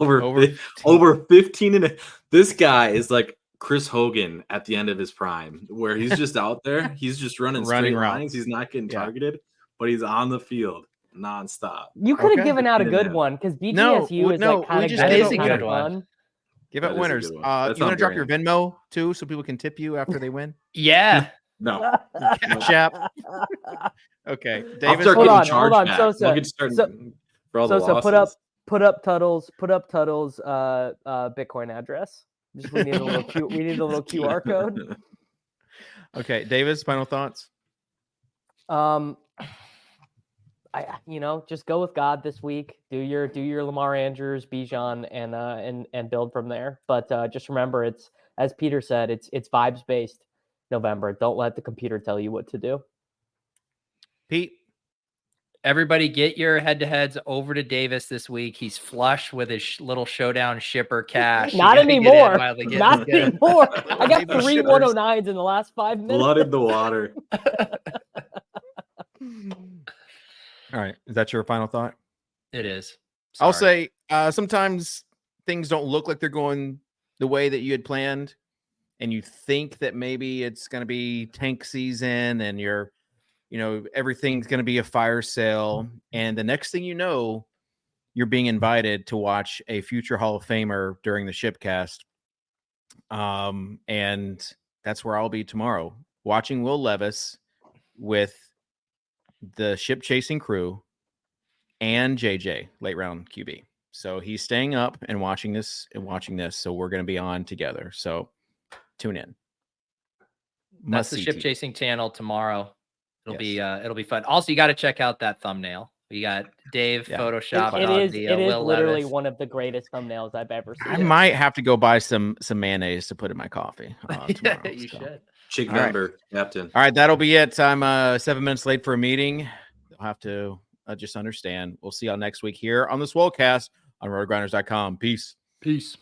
yards. Over 15 and this guy is like Chris Hogan at the end of his prime, where he's just out there. He's just running straight lines. He's not getting targeted, but he's on the field nonstop. You could have given out a good one because BTSU is like kind of that is a good one. Give out winners. You want to drop your Venmo too, so people can tip you after they win? Yeah. No. Cash App. Okay. Davis, hold on. So put up Tuttle's Bitcoin address. Just we need a little QR code. Okay, Davis, final thoughts. Just go with God this week. Do your Lamar Andrews, Bijan, and build from there. But just remember, it's as Peter said, it's vibes based. November. Don't let the computer tell you what to do. Pete. Everybody get your head-to-heads over to Davis this week. He's flush with his little showdown shipper cash. Not anymore. Not anymore. I got 3 109s in the last 5 minutes. Blooded the water. All right. Is that your final thought? It is. I'll Sorry. say sometimes things don't look like they're going the way that you had planned, and you think that maybe it's going to be tank season and everything's going to be a fire sale. And the next thing you know, you're being invited to watch a future Hall of Famer during the Shipcast. And that's where I'll be tomorrow, watching Will Levis with the ship chasing crew and JJ late round QB. So he's staying up and watching this. So we're going to be on together. So tune in. That's the ship chasing channel tomorrow. It'll be fun. Also, you got to check out that thumbnail. We got Dave Photoshop. It is literally one of the greatest thumbnails I've ever seen. I might have to go buy some mayonnaise to put in my coffee tomorrow. You should. Chick member, Captain. All right, that'll be it. I'm 7 minutes late for a meeting. I'll have to just understand. We'll see y'all next week here on the Swolecast on RotoGrinders.com. Peace. Peace.